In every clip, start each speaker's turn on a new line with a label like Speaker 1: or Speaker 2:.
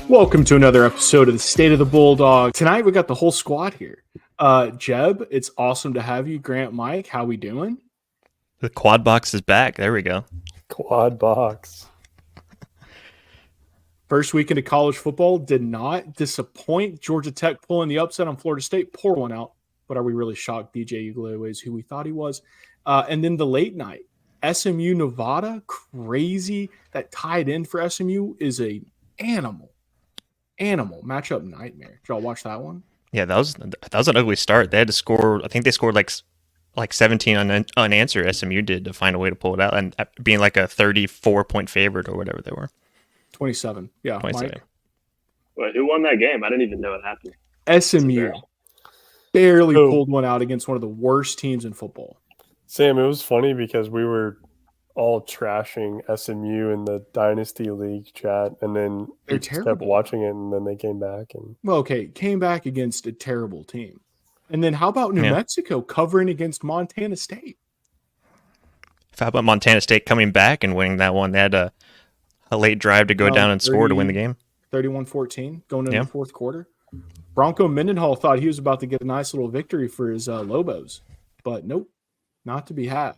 Speaker 1: Welcome to another episode of the State of the Bulldog. Tonight we got the whole squad here. Jeb, it's awesome to have you. Grant, Mike, how we doing?
Speaker 2: The quad box is back. There we go.
Speaker 3: Quad box.
Speaker 1: First weekend of college football did not disappoint. Georgia Tech pulling the upset on Florida State. Pour one out. But are we really shocked DJ Uiagalelei is who we thought he was? And then the late night. SMU Nevada, crazy. That tied in for SMU is a animal matchup nightmare. Did y'all watch that one?
Speaker 2: Yeah, that was an ugly start. They had to score. I think they scored like 17 unanswered. SMU did to find a way to pull it out, and being like a 34-point favorite or whatever they were.
Speaker 1: 27. Yeah,
Speaker 2: 27.
Speaker 1: Mike?
Speaker 4: Wait, who won that game? I didn't even know it happened.
Speaker 1: SMU barely pulled one out against one of the worst teams in football.
Speaker 3: Sam, it was funny because we were all trashing SMU in the Dynasty League chat, and then
Speaker 1: They're
Speaker 3: we just kept
Speaker 1: terrible.
Speaker 3: watching it, and then they came back. And
Speaker 1: Well, okay, came back against a terrible team. And then how about New Mexico covering against Montana State?
Speaker 2: How about Montana State coming back and winning that one? They had a late drive to go down and score to win the game.
Speaker 1: 31-14 going into the fourth quarter. Bronco Mendenhall thought he was about to get a nice little victory for his Lobos, but nope, not to be had.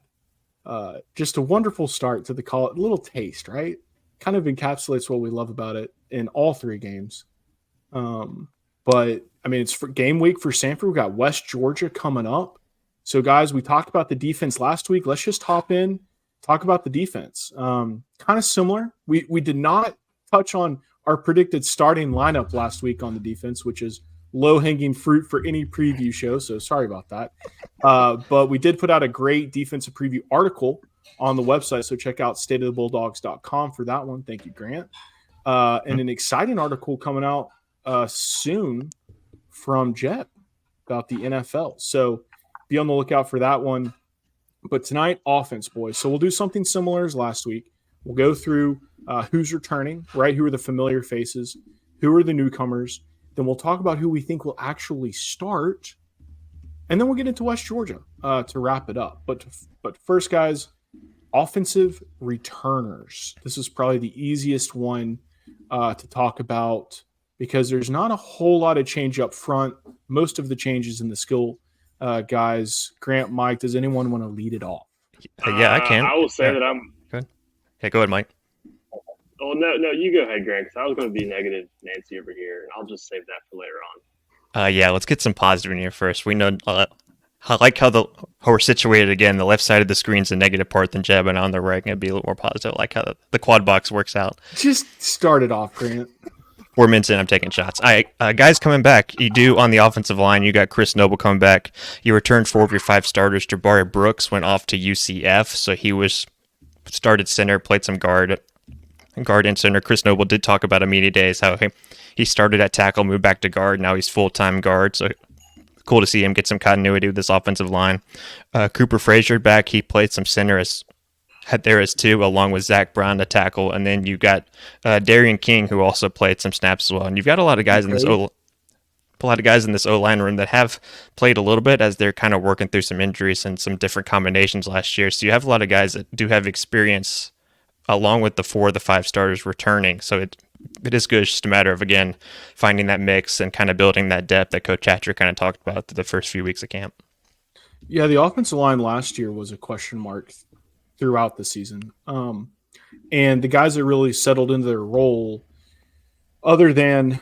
Speaker 1: Just a wonderful start to the call. A little taste, right? Kind of encapsulates what we love about it in all three games. But, I mean, it's for game week for Samford. We've got West Georgia coming up. So, guys, we talked about the defense last week. Let's just hop in, talk about the defense. Kind of similar. We did not touch on our predicted starting lineup last week on the defense, which is low-hanging fruit for any preview show, so sorry about that. But we did put out a great defensive preview article on the website, so check out stateofthebulldogs.com for that one. Thank you, Grant. And an exciting article coming out soon from Jet about the NFL. So be on the lookout for that one. But tonight, offense, boys. So we'll do something similar as last week. We'll go through who's returning, right? Who are the familiar faces? Who are the newcomers? Then we'll talk about who we think will actually start. And then we'll get into West Georgia to wrap it up. But first, guys, offensive returners. This is probably the easiest one to talk about because there's not a whole lot of change up front. Most of the changes in the skill guys. Grant, Mike, does anyone want to lead it off?
Speaker 2: Yeah, I can.
Speaker 4: I will say that I'm –
Speaker 2: Good. Yeah, go ahead, Mike.
Speaker 4: Oh, no, you go ahead, Grant, because I was going to be negative Nancy over here, and I'll just save that for later on.
Speaker 2: Yeah, let's get some positive in here first. We know I like how we're situated again. The left side of the screen's the negative part, then Jeb, and on the right, going to be a little more positive. I like how the quad box works out.
Speaker 1: Just start it off, Grant.
Speaker 2: 4 minutes in, I'm taking shots. Guys coming back. You do on the offensive line. You got Chris Noble coming back. You returned 4 of your 5 starters. Jabari Brooks went off to UCF, so he was started center, played some guard and center. Chris Noble did talk about media days how he started at tackle, moved back to guard. Now he's full-time guard, so cool to see him get some continuity with this offensive line. Cooper Frazier back. He played some center as 2, along with Zach Brown to tackle. And then you got Darian King, who also played some snaps as well. And you've got a lot of guys in this O-line room that have played a little bit as they're kind of working through some injuries and some different combinations last year. So you have a lot of guys that do have experience along with the 4 of the 5 starters returning. So it is good. It's just a matter of, again, finding that mix and kind of building that depth that Coach Hatcher kind of talked about through the first few weeks of camp.
Speaker 1: Yeah, the offensive line last year was a question mark throughout the season. And the guys that really settled into their role, other than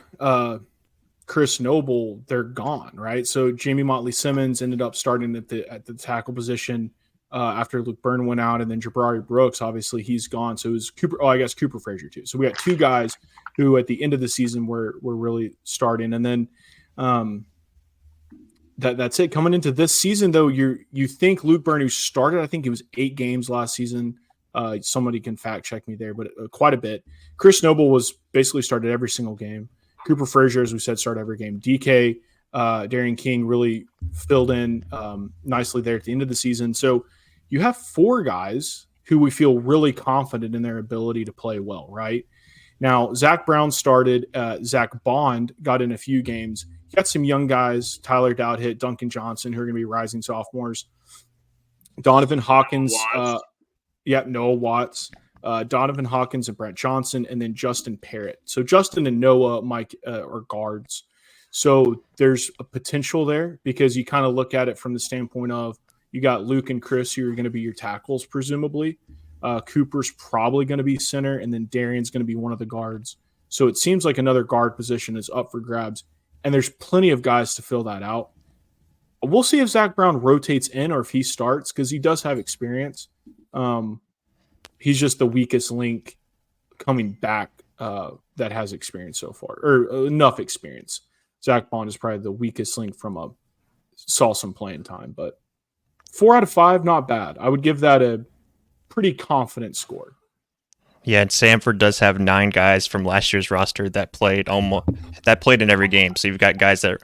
Speaker 1: Chris Noble, they're gone, right? So Jamie Motley-Simmons ended up starting at the tackle position after Luke Byrne went out, and then Jabari Brooks, obviously he's gone. So it was Cooper Frazier too. So we got 2 guys who at the end of the season were really starting. And then that's it. Coming into this season, though, you think Luke Byrne, who started, I think it was 8 games last season. Somebody can fact check me there, but quite a bit. Chris Noble was basically started every single game. Cooper Frazier, as we said, started every game. DK, Darian King really filled in nicely there at the end of the season. So you have 4 guys who we feel really confident in their ability to play well, right? Now, Zach Brown started. Zach Bond got in a few games. You got some young guys, Tyler Dowdhitt, Duncan Johnson, who are going to be rising sophomores. Donovan Hawkins. Noah Watts. Donovan Hawkins and Brett Johnson, and then Justin Parrott. So Justin and Noah, Mike, are guards. So there's a potential there because you kind of look at it from the standpoint of you got Luke and Chris who are going to be your tackles, presumably. Cooper's probably going to be center, and then Darian's going to be one of the guards. So it seems like another guard position is up for grabs, and there's plenty of guys to fill that out. We'll see if Zach Brown rotates in or if he starts because he does have experience. He's just the weakest link coming back that has experience so far, or enough experience. Zach Bond is probably the weakest link from saw some playing time, but 4 out of 5, not bad. I would give that a pretty confident score.
Speaker 2: Yeah, and Samford does have 9 guys from last year's roster that played in every game. So you've got guys that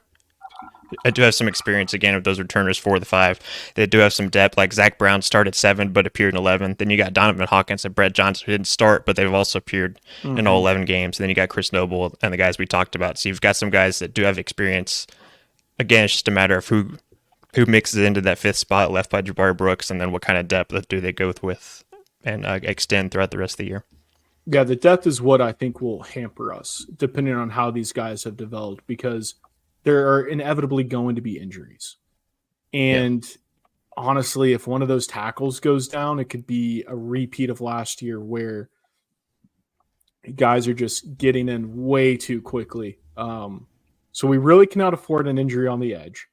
Speaker 2: do have some experience again with those returners 4 of the 5. They do have some depth. Like Zach Brown started 7 but appeared in 11. Then you got Donovan Hawkins and Brett Johnson who didn't start, but they've also appeared in all 11 games. And then you got Chris Noble and the guys we talked about. So you've got some guys that do have experience. Again, it's just a matter of who mixes into that 5th spot left by Jabari Brooks, and then what kind of depth do they go with and extend throughout the rest of the year.
Speaker 1: Yeah, the depth is what I think will hamper us, depending on how these guys have developed, because there are inevitably going to be injuries. And honestly, if one of those tackles goes down, it could be a repeat of last year where guys are just getting in way too quickly. So we really cannot afford an injury on the edge.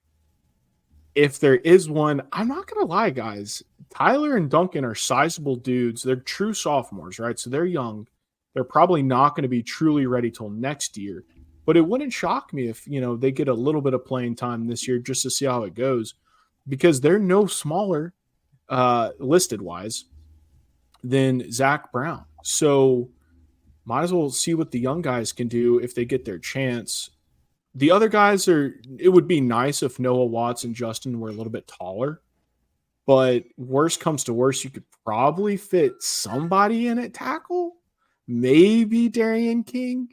Speaker 1: If there is one, I'm not going to lie, guys. Tyler and Duncan are sizable dudes. They're true sophomores, right? So they're young. They're probably not going to be truly ready till next year. But it wouldn't shock me if, they get a little bit of playing time this year just to see how it goes, because they're no smaller listed-wise than Zach Brown. So might as well see what the young guys can do if they get their chance. The other guys it would be nice if Noah Watts and Justin were a little bit taller, but worst comes to worst, you could probably fit somebody in at tackle, maybe Darian King.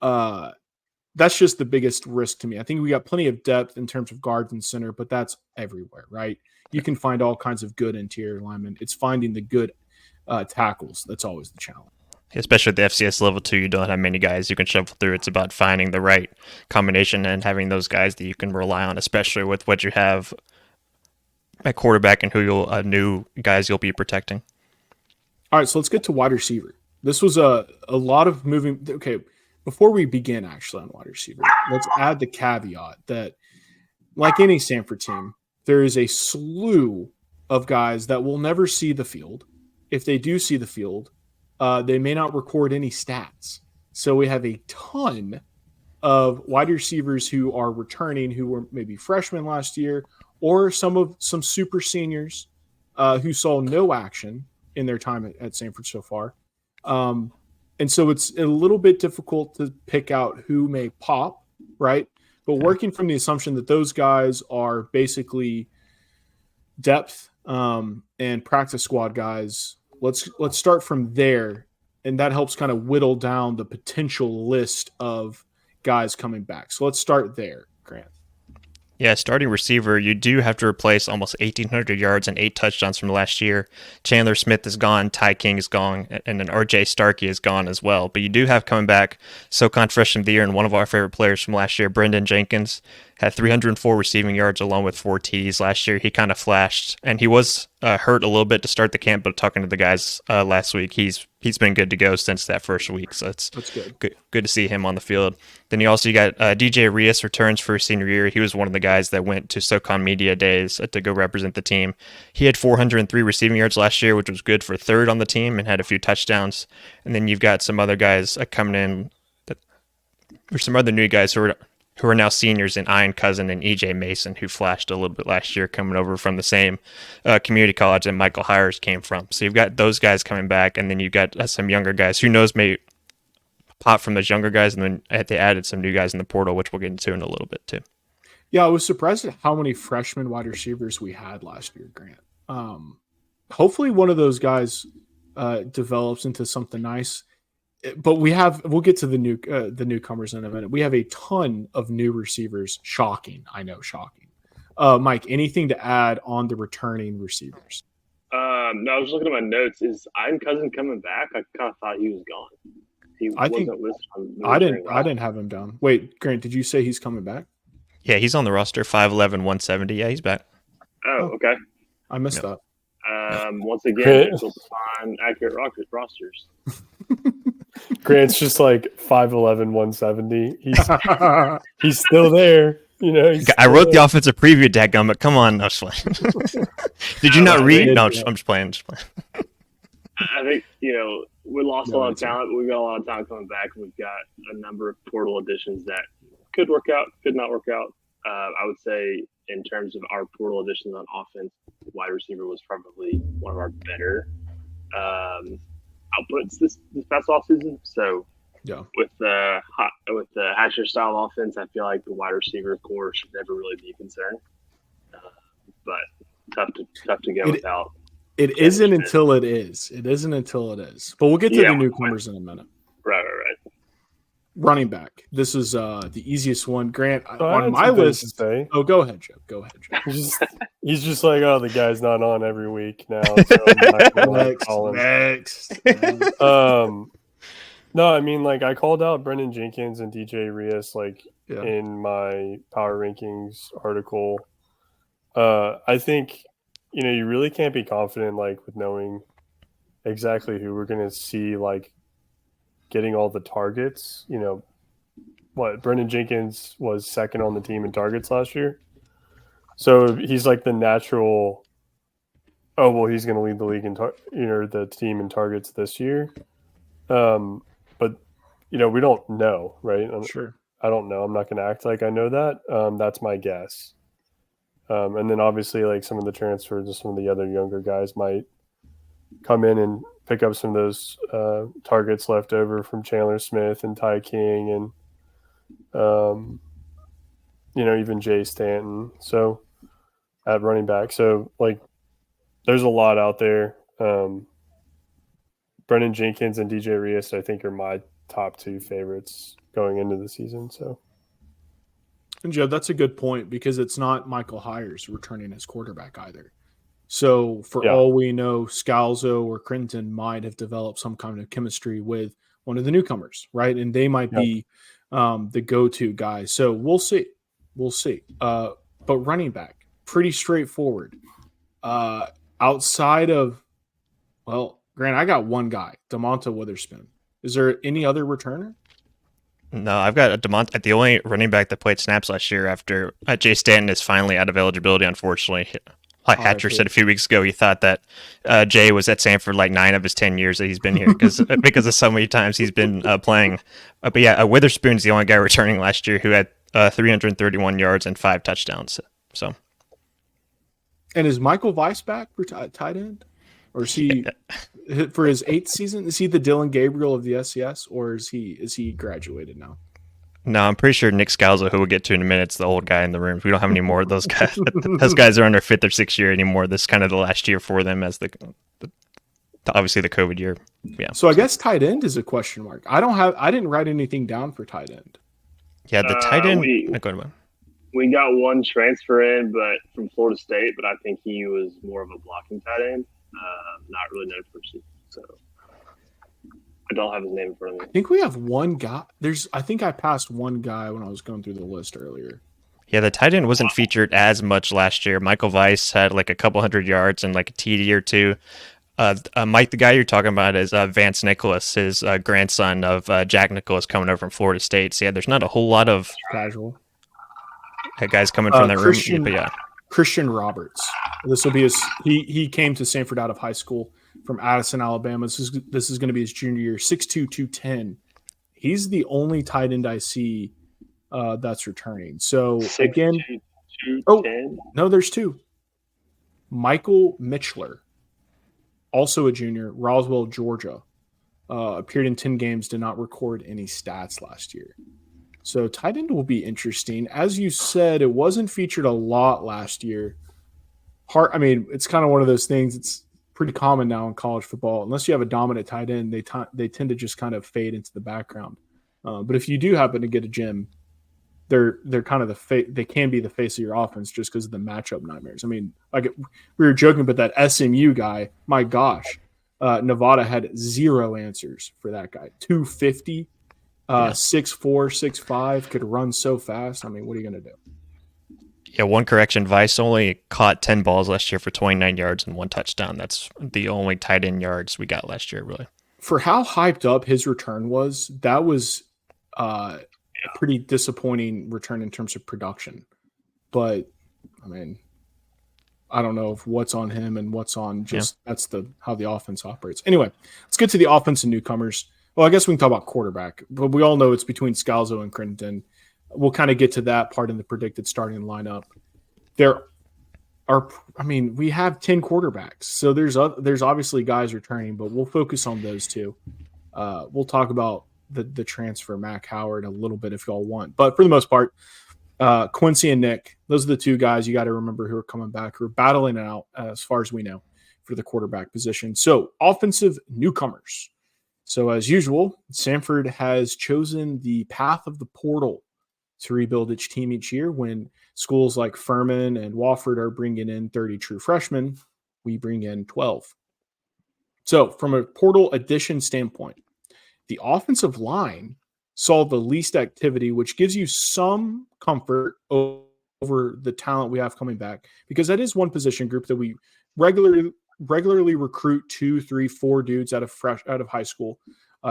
Speaker 1: That's just the biggest risk to me. I think we got plenty of depth in terms of guards and center, but that's everywhere, right? You can find all kinds of good interior linemen. It's finding the good tackles. That's always the challenge.
Speaker 2: Especially at the FCS level 2, you don't have many guys you can shuffle through. It's about finding the right combination and having those guys that you can rely on, especially with what you have at quarterback and who new guys you'll be protecting.
Speaker 1: All right, so let's get to wide receiver. This was a lot of moving. Okay, before we begin actually on wide receiver, let's add the caveat that, like any Samford team, there is a slew of guys that will never see the field. If they do see the field, they may not record any stats. So we have a ton of wide receivers who are returning, who were maybe freshmen last year, or some super seniors who saw no action in their time at Samford so far. And so it's a little bit difficult to pick out who may pop, right? But working from the assumption that those guys are basically depth and practice squad guys, let's start from there, and that helps kind of whittle down the potential list of guys coming back. So let's start there, Grant.
Speaker 2: Yeah, starting receiver, you do have to replace almost 1,800 yards and 8 touchdowns from last year. Chandler Smith is gone, Ty King is gone, and then R.J. Starkey is gone as well. But you do have coming back SoCon Freshman of the Year and one of our favorite players from last year, Brendan Jenkins, had 304 receiving yards along with 4 TDs last year. He kind of flashed, and he was hurt a little bit to start the camp, but talking to the guys last week, he's been good to go since that first week. So that's good to see him on the field. Then you got DJ Rios returns for his senior year. He was one of the guys that went to SoCon Media Days to go represent the team. He had 403 receiving yards last year, which was good for third on the team, and had a few touchdowns. And then you've got some other guys coming in, or some other new guys who are now seniors in Ian Cousin and EJ Mason, who flashed a little bit last year coming over from the same community college that Michael Hires came from. So you've got those guys coming back, and then you've got some younger guys. Who knows, may pop from those younger guys, and then they added some new guys in the portal, which we'll get into in a little bit too.
Speaker 1: Yeah, I was surprised at how many freshman wide receivers we had last year, Grant. Hopefully one of those guys develops into something nice. But we'll get to the newcomers in a minute. We have a ton of new receivers. Shocking. I know, shocking. Mike, anything to add on the returning receivers?
Speaker 4: No, I was looking at my notes. Is Ian Cousin coming back? I kind of thought he was gone. He
Speaker 1: I think
Speaker 4: wasn't listed on the
Speaker 1: I
Speaker 4: returning
Speaker 1: didn't have him down. Wait, Grant, did you say he's coming back?
Speaker 2: Yeah, he's on the roster, 5'11", 170. Yeah, he's back.
Speaker 4: Oh, okay.
Speaker 1: I missed
Speaker 2: Yep.
Speaker 1: that.
Speaker 4: Once again, difficult to find accurate rosters.
Speaker 3: Grant's just like 5'11", 170. He's still there. You know,
Speaker 2: I wrote the offensive preview, dadgummit. Come on, no, just playing. Did you not read? No, I'm just playing.
Speaker 4: I think, we lost a lot of talent, but we've got a lot of talent coming back. We've got a number of portal additions that could work out, could not work out. I would say in terms of our portal additions on offense, wide receiver was probably one of our better outputs this past offseason. So
Speaker 1: Yeah.
Speaker 4: with the Hatcher style offense, I feel like the wide receiver core should never really be a concern. But tough to go without.
Speaker 1: It isn't until it is. It isn't until it is. But we'll get to the newcomers in a minute.
Speaker 4: Right.
Speaker 1: Running back. This is the easiest one. Grant, on my list. Oh, go ahead, Joe. Go ahead, Joe.
Speaker 3: He's just like, oh, the guy's not on every week now. So
Speaker 1: next.
Speaker 3: No, I mean, like I called out Brendan Jenkins and DJ Rios in my power rankings article. I think, you really can't be confident with knowing exactly who we're going to see getting all the targets. Brendan Jenkins was second on the team in targets last year. So he's the natural, he's going to lead the league in the team in targets this year. But we don't know, right?
Speaker 1: Sure.
Speaker 3: I don't know. I'm not going to act like I know that. That's my guess. And then obviously some of the transfers and some of the other younger guys might come in and pick up some of those targets left over from Chandler Smith and Ty King and even Jay Stanton. So at running back. So there's a lot out there. Brendan Jenkins and DJ Rios, I think, are my top two favorites going into the season. So,
Speaker 1: and Joe, that's a good point because it's not Michael Hyers returning as quarterback either. So for all we know, Scalzo or Crinton might have developed some kind of chemistry with one of the newcomers, right? And they might be the go-to guys. So we'll see. But running back, pretty straightforward. Outside of, Grant, I got one guy, DeMonta Witherspoon. Is there any other returner?
Speaker 2: No, I've got a DeMonta, the only running back that played snaps last year after Jay Stanton is finally out of eligibility, unfortunately. Like Hatcher said a few weeks ago, he thought that Jay was at Samford 9 of his 10 years that he's been here because of so many times he's been playing. But yeah, Witherspoon's the only guy returning last year who had 331 yards and 5 touchdowns. So, and
Speaker 1: is Michael Weiss back for tight end? Or is he for his 8th season? Is he the Dylan Gabriel of the SCS, or is he graduated now?
Speaker 2: No, I'm pretty sure Nick Scalzo, who we'll get to in a minute, is the old guy in the room. We don't have any more of those guys. Those guys are on their 5th or 6th year anymore. This is kind of the last year for them as the obviously the COVID year. Yeah.
Speaker 1: So I guess tight end is a question mark. I didn't write anything down for tight end.
Speaker 2: Yeah, the tight end.
Speaker 4: We got one transfer in, but from Florida State, but I think he was more of a blocking tight end. Not really known for season, so I don't have his name in front of me.
Speaker 1: I think we have one guy. I think I passed one guy when I was going through the list earlier.
Speaker 2: Yeah, the tight end wasn't featured as much last year. Michael Weiss had a couple hundred yards and a TD or two. Mike, the guy you're talking about is Vance Nicholas, his grandson of Jack Nicholas coming over from Florida State. So yeah, there's not a whole lot of
Speaker 1: casual
Speaker 2: guys coming from that room. But yeah.
Speaker 1: Christian Roberts. This will be he came to Samford out of high school from Addison, Alabama. This is going to be his junior year. 6'2", 210. He's the only tight end I see that's returning. So again, no, there's 2. Michael Mitchler, also a junior, Roswell, Georgia, appeared in 10 games, did not record any stats last year. So tight end will be interesting. As you said, it wasn't featured a lot last year. It's kind of one of those things. It's pretty common now in college football. Unless you have a dominant tight end, they tend to just kind of fade into the background. But if you do happen to get a gem, they're kind of they can be the face of your offense just because of the matchup nightmares. I mean, like we were joking about that SMU guy. My gosh, Nevada had 0 answers for that guy. 250, 6'4", 6'5", could run so fast. I mean, what are you gonna do?
Speaker 2: Yeah, one correction. Vice only caught 10 balls last year for 29 yards and 1 touchdown. That's the only tight end yards we got last year, really.
Speaker 1: For how hyped up his return was, that was a pretty disappointing return in terms of production. But, I mean, I don't know if what's on him and what's on that's how the offense operates. Anyway, let's get to the offense and newcomers. Well, I guess we can talk about quarterback, but we all know it's between Scalzo and Crittenden. We'll kind of get to that part in the predicted starting lineup. We have 10 quarterbacks, so there's obviously guys returning, but we'll focus on those two. We'll talk about the transfer Mac Howard a little bit if y'all want, but for the most part, Quincy and Nick, those are the two guys you got to remember who are coming back, who are battling it out as far as we know for the quarterback position. So offensive newcomers. So as usual, Samford has chosen the path of the portal to rebuild its team each year. When schools like Furman and Wofford are bringing in 30 true freshmen, we bring in 12. So from a portal addition standpoint, the offensive line saw the least activity, which gives you some comfort over the talent we have coming back, because that is one position group that we regularly recruit 2, 3, 4 dudes out of high school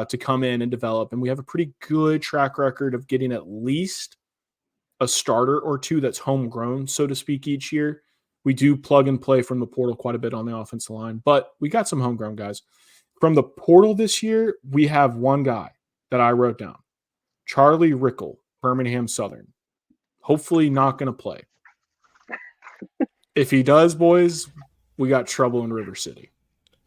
Speaker 1: to come in and develop. And we have a pretty good track record of getting at least a starter or 2 that's homegrown, so to speak, each year. We do plug and play from the portal quite a bit on the offensive line, but we got some homegrown guys. From the portal this year, we have one guy that I wrote down, Charlie Rickle, Birmingham Southern. Hopefully not going to play. If he does, boys, we got trouble in River City.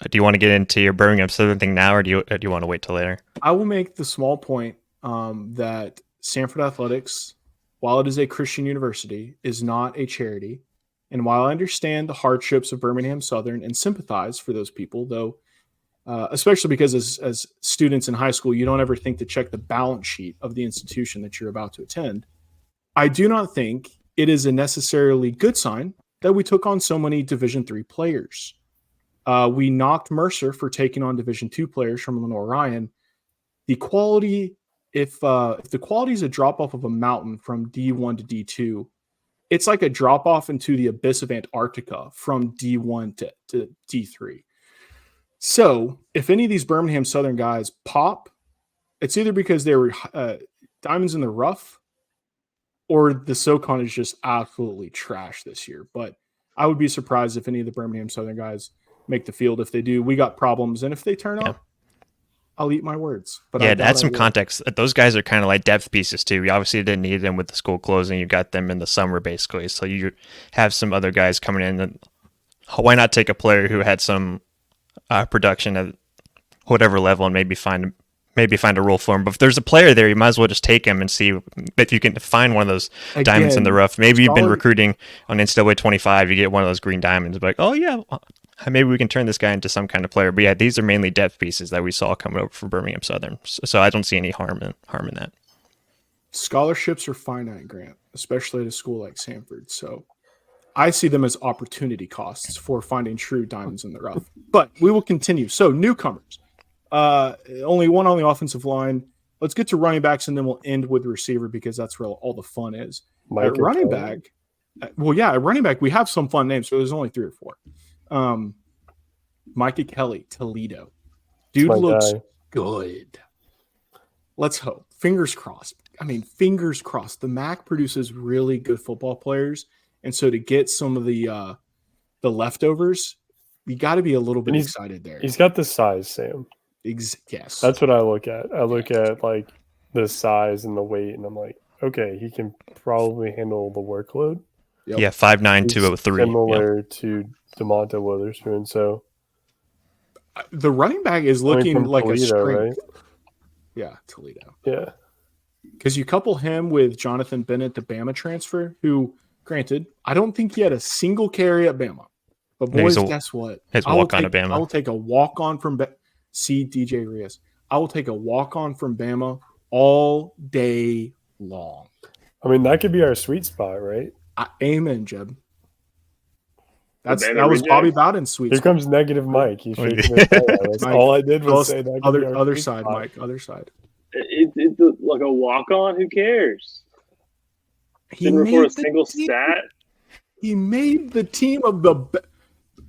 Speaker 2: Do you want to get into your Birmingham Southern thing now, or do you want to wait till later?
Speaker 1: I will make the small point that Samford Athletics, while it is a Christian university, is not a charity. And while I understand the hardships of Birmingham Southern and sympathize for those people, though, especially because as students in high school, you don't ever think to check the balance sheet of the institution that you're about to attend, I do not think it is a necessarily good sign that we took on so many Division III players. We knocked Mercer for taking on Division II players from Lenore Ryan. The quality, if the quality is a drop-off of a mountain from D1 to D2, it's like a drop-off into the abyss of Antarctica from D1 to D3. So if any of these Birmingham Southern guys pop, it's either because they were diamonds in the rough or the SoCon is just absolutely trash this year. But I would be surprised if any of the Birmingham Southern guys make the field. If they do, we got problems. And if they turn up, I'll eat my words. But
Speaker 2: to add some context, those guys are kind of like depth pieces too. You obviously didn't need them with the school closing. You got them in the summer basically. So you have some other guys coming in. And why not take a player who had some production at whatever level and maybe find a role for him. But if there's a player there, you might as well just take him and see if you can find one of those diamonds in the rough. Maybe you've been recruiting on NCAA 25, you get one of those green diamonds, like, oh yeah, maybe we can turn this guy into some kind of player. But yeah, these are mainly depth pieces that we saw coming over from Birmingham Southern. So I don't see any harm in that.
Speaker 1: Scholarships are finite, Grant, especially at a school like Samford. So I see them as opportunity costs for finding true diamonds in the rough. But we will continue. So newcomers. Only one on the offensive line. Let's get to running backs, and then we'll end with receiver because that's where all the fun is. At running back, we have some fun names, so there's only 3 or 4. Micah Kelly, Toledo. Dude looks good. Let's hope. Fingers crossed. Fingers crossed. The MAC produces really good football players, and so to get some of the leftovers, you got to be a little bit excited there.
Speaker 3: He's got the size, Sam.
Speaker 1: Yes.
Speaker 3: That's what I look at. I look at like the size and the weight, and I'm like, okay, he can probably handle the workload.
Speaker 2: Yep. Yeah, 5'9", 203.
Speaker 3: Similar to DeMonte Witherspoon. So
Speaker 1: the running back is looking like Toledo, a strength. Right? Yeah, Toledo.
Speaker 3: Yeah.
Speaker 1: Because you couple him with Jonathan Bennett, the Bama transfer, who, granted, I don't think he had a single carry at Bama. But boys, guess what?
Speaker 2: His walk-on at Bama.
Speaker 1: I will take a walk-on from See DJ Rios. I will take a walk-on from Bama all day long.
Speaker 3: I mean, that could be our sweet spot, right?
Speaker 1: Amen, Jeb. That was
Speaker 4: rejects?
Speaker 1: Bobby Bowden's sweet
Speaker 3: Here
Speaker 1: spot.
Speaker 3: comes negative Mike. He's shaking his head at us.
Speaker 1: Mike,
Speaker 3: All I did was say that could be our
Speaker 1: other
Speaker 3: sweet
Speaker 1: side,
Speaker 3: spot.
Speaker 1: Mike. Other side.
Speaker 4: It's like a walk-on. Who cares?
Speaker 1: He
Speaker 4: Didn't record a
Speaker 1: made
Speaker 4: single stat.
Speaker 1: He made the team of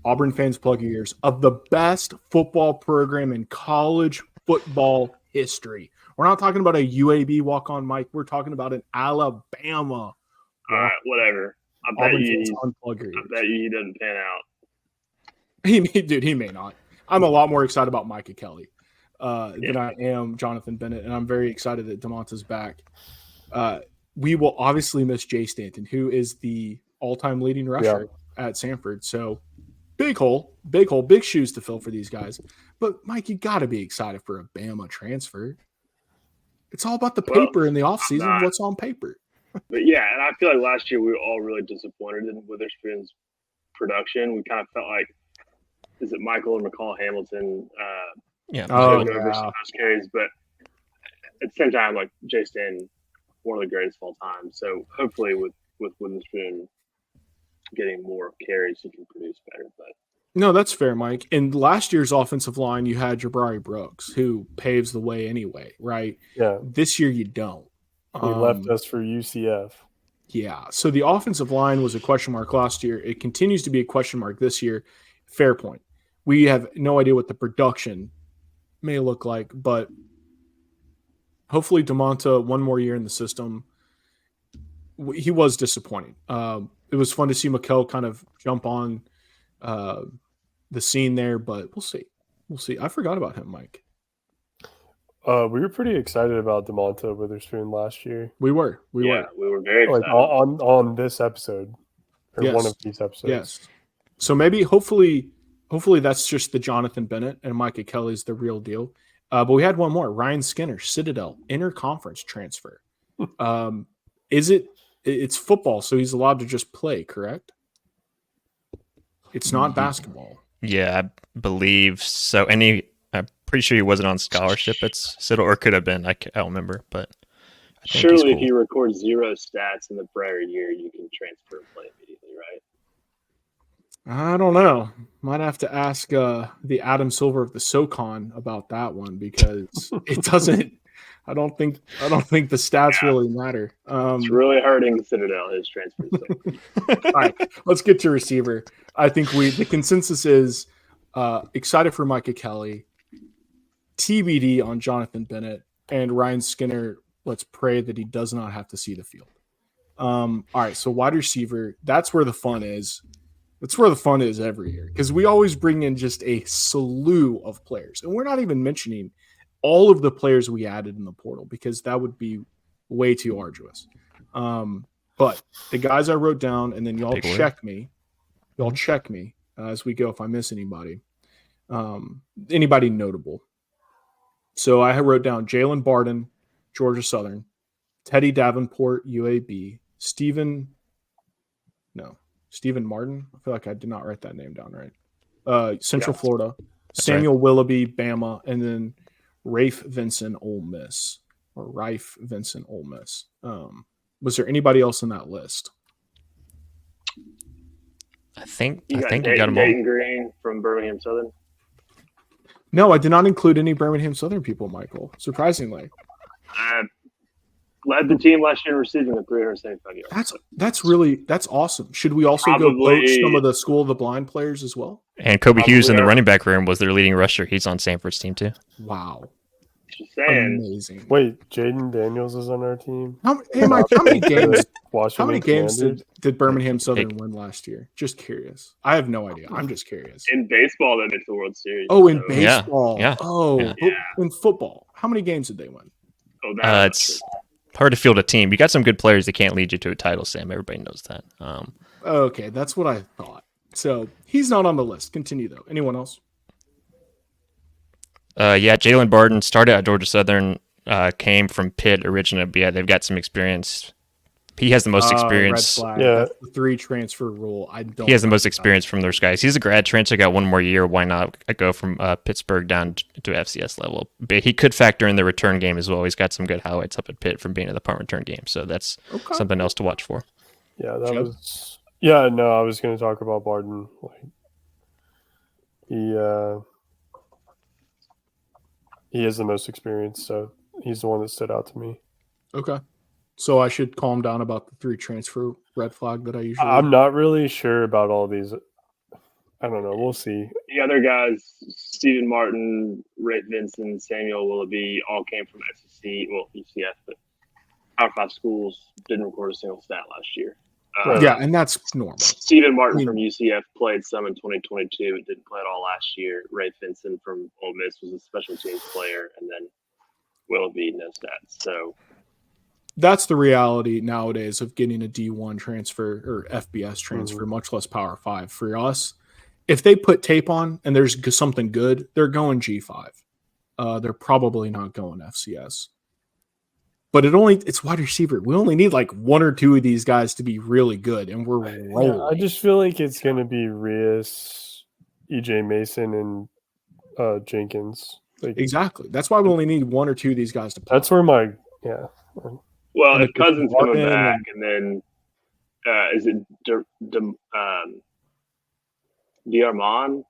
Speaker 1: Auburn fans, plug your ears, of the best football program in college football history. We're not talking about a UAB walk-on, Mike. We're talking about an Alabama.
Speaker 4: All right, whatever. I bet you he doesn't pan out.
Speaker 1: He may not. I'm a lot more excited about Micah Kelly than I am Jonathan Bennett, and I'm very excited that DeMonta's back. We will obviously miss Jay Stanton, who is the all-time leading rusher at Samford. So big hole, big shoes to fill for these guys. But, Mike, you got to be excited for a Bama transfer. It's all about the paper in the offseason, what's on paper.
Speaker 4: But, yeah, and I feel like last year we were all really disappointed in Witherspoon's production. We kind of felt like, is it Michael and McCall Hamilton? Over some of those carries. But at the same time, like, Jay Stanton, one of the greatest of all time. So hopefully with Witherspoon getting more carries, he can produce better. But
Speaker 1: no, that's fair, Mike. In last year's offensive line, you had Jabari Brooks, who paves the way anyway, right?
Speaker 3: Yeah.
Speaker 1: This year you don't.
Speaker 3: He left us for UCF.
Speaker 1: Yeah. So the offensive line was a question mark last year. It continues to be a question mark this year. Fair point. We have no idea what the production may look like, but hopefully DeMonta, one more year in the system. He was disappointing. It was fun to see Mikel kind of jump on the scene there, but we'll see. We'll see. I forgot about him, Mike.
Speaker 3: We were pretty excited about DeMonta Witherspoon last year.
Speaker 1: We were
Speaker 4: very excited.
Speaker 3: On this episode, or
Speaker 1: yes.
Speaker 3: One of these episodes.
Speaker 1: Yes. So maybe, hopefully that's just the Jonathan Bennett and Micah Kelly's the real deal. But we had one more. Ryan Skinner, Citadel, interconference transfer. It's football, so he's allowed to just play, correct? It's not basketball.
Speaker 2: Yeah, I believe so. I'm pretty sure he wasn't on scholarship at Citadel, or could have been. I don't remember, but I think
Speaker 4: surely
Speaker 2: cool.
Speaker 4: If you record 0 stats in the prior year, you can transfer and play immediately, right?
Speaker 1: I don't know. Might have to ask the Adam Silver of the SoCon about that one, because it doesn't. I don't think the stats really matter.
Speaker 4: It's really hurting Citadel, his transfer.
Speaker 1: All right, let's get to receiver. I think the consensus is excited for Micah Kelly, TBD on Jonathan Bennett, and Ryan Skinner. Let's pray that he does not have to see the field. All right, so wide receiver, that's where the fun is. That's where the fun is every year, because we always bring in just a slew of players, and we're not even mentioning all of the players we added in the portal, because that would be way too arduous. But the guys I wrote down, and then y'all check me as we go if I miss anybody. Anybody notable. So I wrote down Jalen Barden, Georgia Southern, Teddy Davenport, UAB, Stephen Martin. I feel like I did not write that name down right. Central Florida, Samuel Willoughby, Bama, and then Rafe Vincent, Ole Miss. Was there anybody else in that list?
Speaker 2: I think
Speaker 4: you
Speaker 2: got them all.
Speaker 4: Dayton Green from Birmingham Southern.
Speaker 1: No, I did not include any Birmingham Southern people, Michael. Surprisingly,
Speaker 4: led the team last year in receiving the 375 yards.
Speaker 1: That's awesome. Should we also go poach some of the School of the Blind players as well?
Speaker 2: And Kobe Hughes in the running back room was their leading rusher. He's on Samford's team too.
Speaker 1: Wow.
Speaker 4: Just saying.
Speaker 1: Amazing.
Speaker 3: Wait, Jaden Daniels is on our team?
Speaker 1: How many games
Speaker 3: Commanders?
Speaker 1: did Birmingham Southern win last year? Just curious. I have no idea. I'm just curious.
Speaker 4: In baseball, they made the World Series.
Speaker 1: Oh, in baseball.
Speaker 2: Yeah.
Speaker 1: Oh, yeah. In football. How many games did they win?
Speaker 4: Oh,
Speaker 2: it's hard to field a team. You got some good players that can't lead you to a title, Sam. Everybody knows that.
Speaker 1: Okay, that's what I thought. So he's not on the list. Continue, though. Anyone else?
Speaker 2: Jalen Barden started at Georgia Southern, came from Pitt originally. But yeah, they've got some experience He has the most experience.
Speaker 1: Red flag. Yeah. That's the 3 transfer rule.
Speaker 2: He has the most experience from those guys. He's a grad transfer, got 1 more year. Why not go from Pittsburgh down to FCS level? But he could factor in the return game as well. He's got some good highlights up at Pitt from being in the punt return game. So that's something else to watch for.
Speaker 3: Yeah, that was. Yeah, no, I was going to talk about Barden. He has the most experience, so he's the one that stood out to me.
Speaker 1: Okay. So I should calm down about the 3 transfer red flag that I usually.
Speaker 3: I'm not really sure about all these. I don't know. We'll see.
Speaker 4: The other guys, Stephen Martin, Ray Vincent, Samuel Willoughby, all came from SEC, well, UCF, but Power 5 schools didn't record a single stat last year.
Speaker 1: Yeah, and that's normal.
Speaker 4: Stephen Martin from UCF played some in 2022 and didn't play at all last year. Ray Vincent from Ole Miss was a special teams player, and then Willoughby, no stats. So
Speaker 1: that's the reality nowadays of getting a D1 transfer or FBS transfer, much less Power 5. For us, if they put tape on and there's something good, they're going G5. They're probably not going FCS. But it's wide receiver. We only need like 1 or 2 of these guys to be really good, and we're rolling.
Speaker 3: Yeah, I just feel like it's going to be Rios, EJ Mason, and Jenkins.
Speaker 1: Exactly. That's why we only need 1 or 2 of these guys to play.
Speaker 3: That's where Well,
Speaker 4: if Cousins coming back, and then is it Diarmand?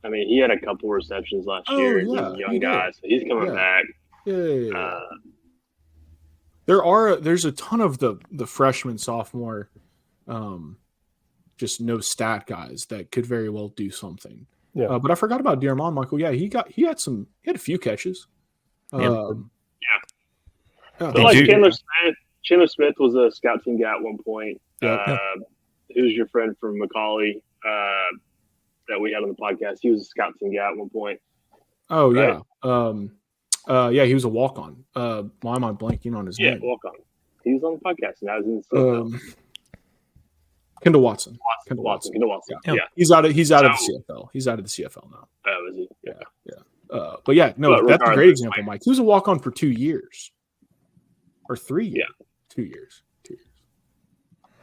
Speaker 4: I mean, he had a couple receptions last year. He's a young guy, so he's coming back.
Speaker 1: Yeah. There's a ton of the freshman, sophomore, just no stat guys that could very well do something.
Speaker 3: Yeah.
Speaker 1: But I forgot about Diarmand, Michael. Yeah, he had a few catches.
Speaker 4: So like Chandler Smith was a scout team guy at one point. Who's your friend from Macaulay that we had on the podcast? He was a scout team guy at one point.
Speaker 1: Oh, right? He was a walk-on. Why am I blanking on his name?
Speaker 4: Yeah, walk-on. He was on the podcast, and I was in the CFL.
Speaker 1: Kendall Watson.
Speaker 4: Kendall Watson. Yeah.
Speaker 1: He's out of the CFL. He's out of the CFL now.
Speaker 4: Oh, is he? Yeah.
Speaker 1: But yeah, no, that's a great example, Mike. He was a walk-on for 2 years. Or 3 years.
Speaker 4: Yeah.
Speaker 1: 2 years.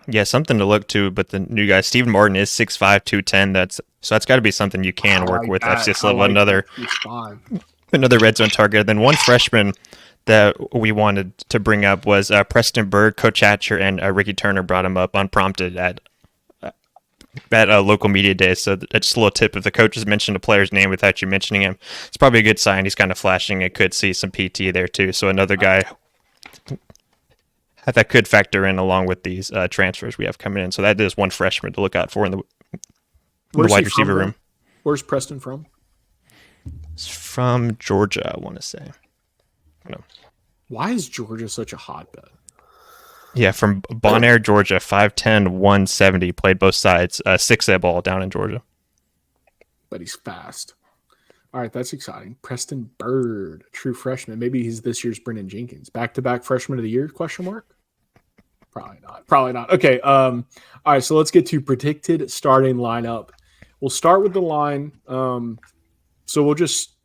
Speaker 2: Yeah, something to look to, but the new guy, Stephen Martin, is 6'5", 210. That's got to be something you can work with FCS level. Another red zone target. Then one freshman that we wanted to bring up was Preston Berg. Coach Hatcher and Ricky Turner brought him up unprompted at a local media day. So just a little tip: if the coaches mentioned a player's name without you mentioning him, it's probably a good sign. He's kind of flashing. I could see some PT there too. So another guy that could factor in along with these transfers we have coming in. So that is one freshman to look out for in the wide receiver room.
Speaker 1: Where's Preston from?
Speaker 2: It's from Georgia, I want to say. No.
Speaker 1: Why is Georgia such a hotbed?
Speaker 2: Yeah, from Bon Air, Georgia, 5'10", 170, played both sides, 6A ball down in Georgia.
Speaker 1: But he's fast. All right, that's exciting. Preston Bird, true freshman. Maybe he's this year's Brennan Jenkins. Back-to-back freshman of the year, question mark? Probably not. Okay, all right, so let's get to predicted starting lineup. We'll start with the line. So we'll just,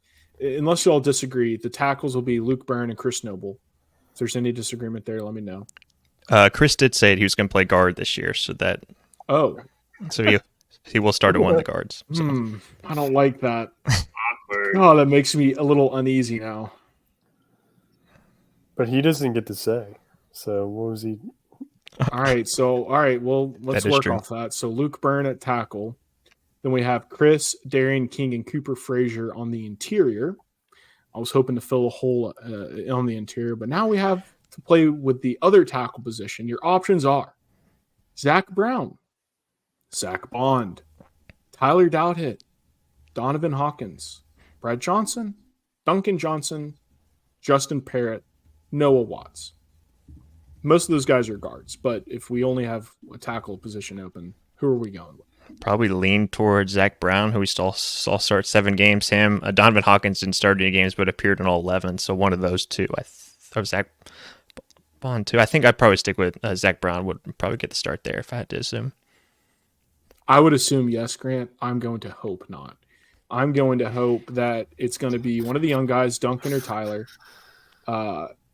Speaker 1: unless you all disagree, the tackles will be Luke Byrne and Chris Noble. If there's any disagreement there, let me know.
Speaker 2: Chris did say he was going to play guard this year, so that.
Speaker 1: Oh.
Speaker 2: So he will start at one of the guards. So.
Speaker 1: I don't like that. Oh, that makes me a little uneasy now.
Speaker 3: But he doesn't get to say. So what was he?
Speaker 1: All right. Well, let's work off that. So Luke Byrne at tackle. Then we have Chris, Darian King, and Cooper Frazier on the interior. I was hoping to fill a hole on the interior, but now we have to play with the other tackle position. Your options are Zach Brown, Zach Bond, Tyler Dowdhit, Donovan Hawkins, Brad Johnson, Duncan Johnson, Justin Parrott, Noah Watts. Most of those guys are guards, but if we only have a tackle position open, who are we going with?
Speaker 2: Probably lean towards Zach Brown, who we saw start 7 games. Him, Donovan Hawkins didn't start any games, but appeared in all 11. So one of those two. I thought Zach Bond too. I think I'd probably stick with Zach Brown. Would probably get the start there if I had to assume.
Speaker 1: I would assume yes, Grant. I'm going to hope not. I'm going to hope that it's going to be one of the young guys, Duncan or Tyler,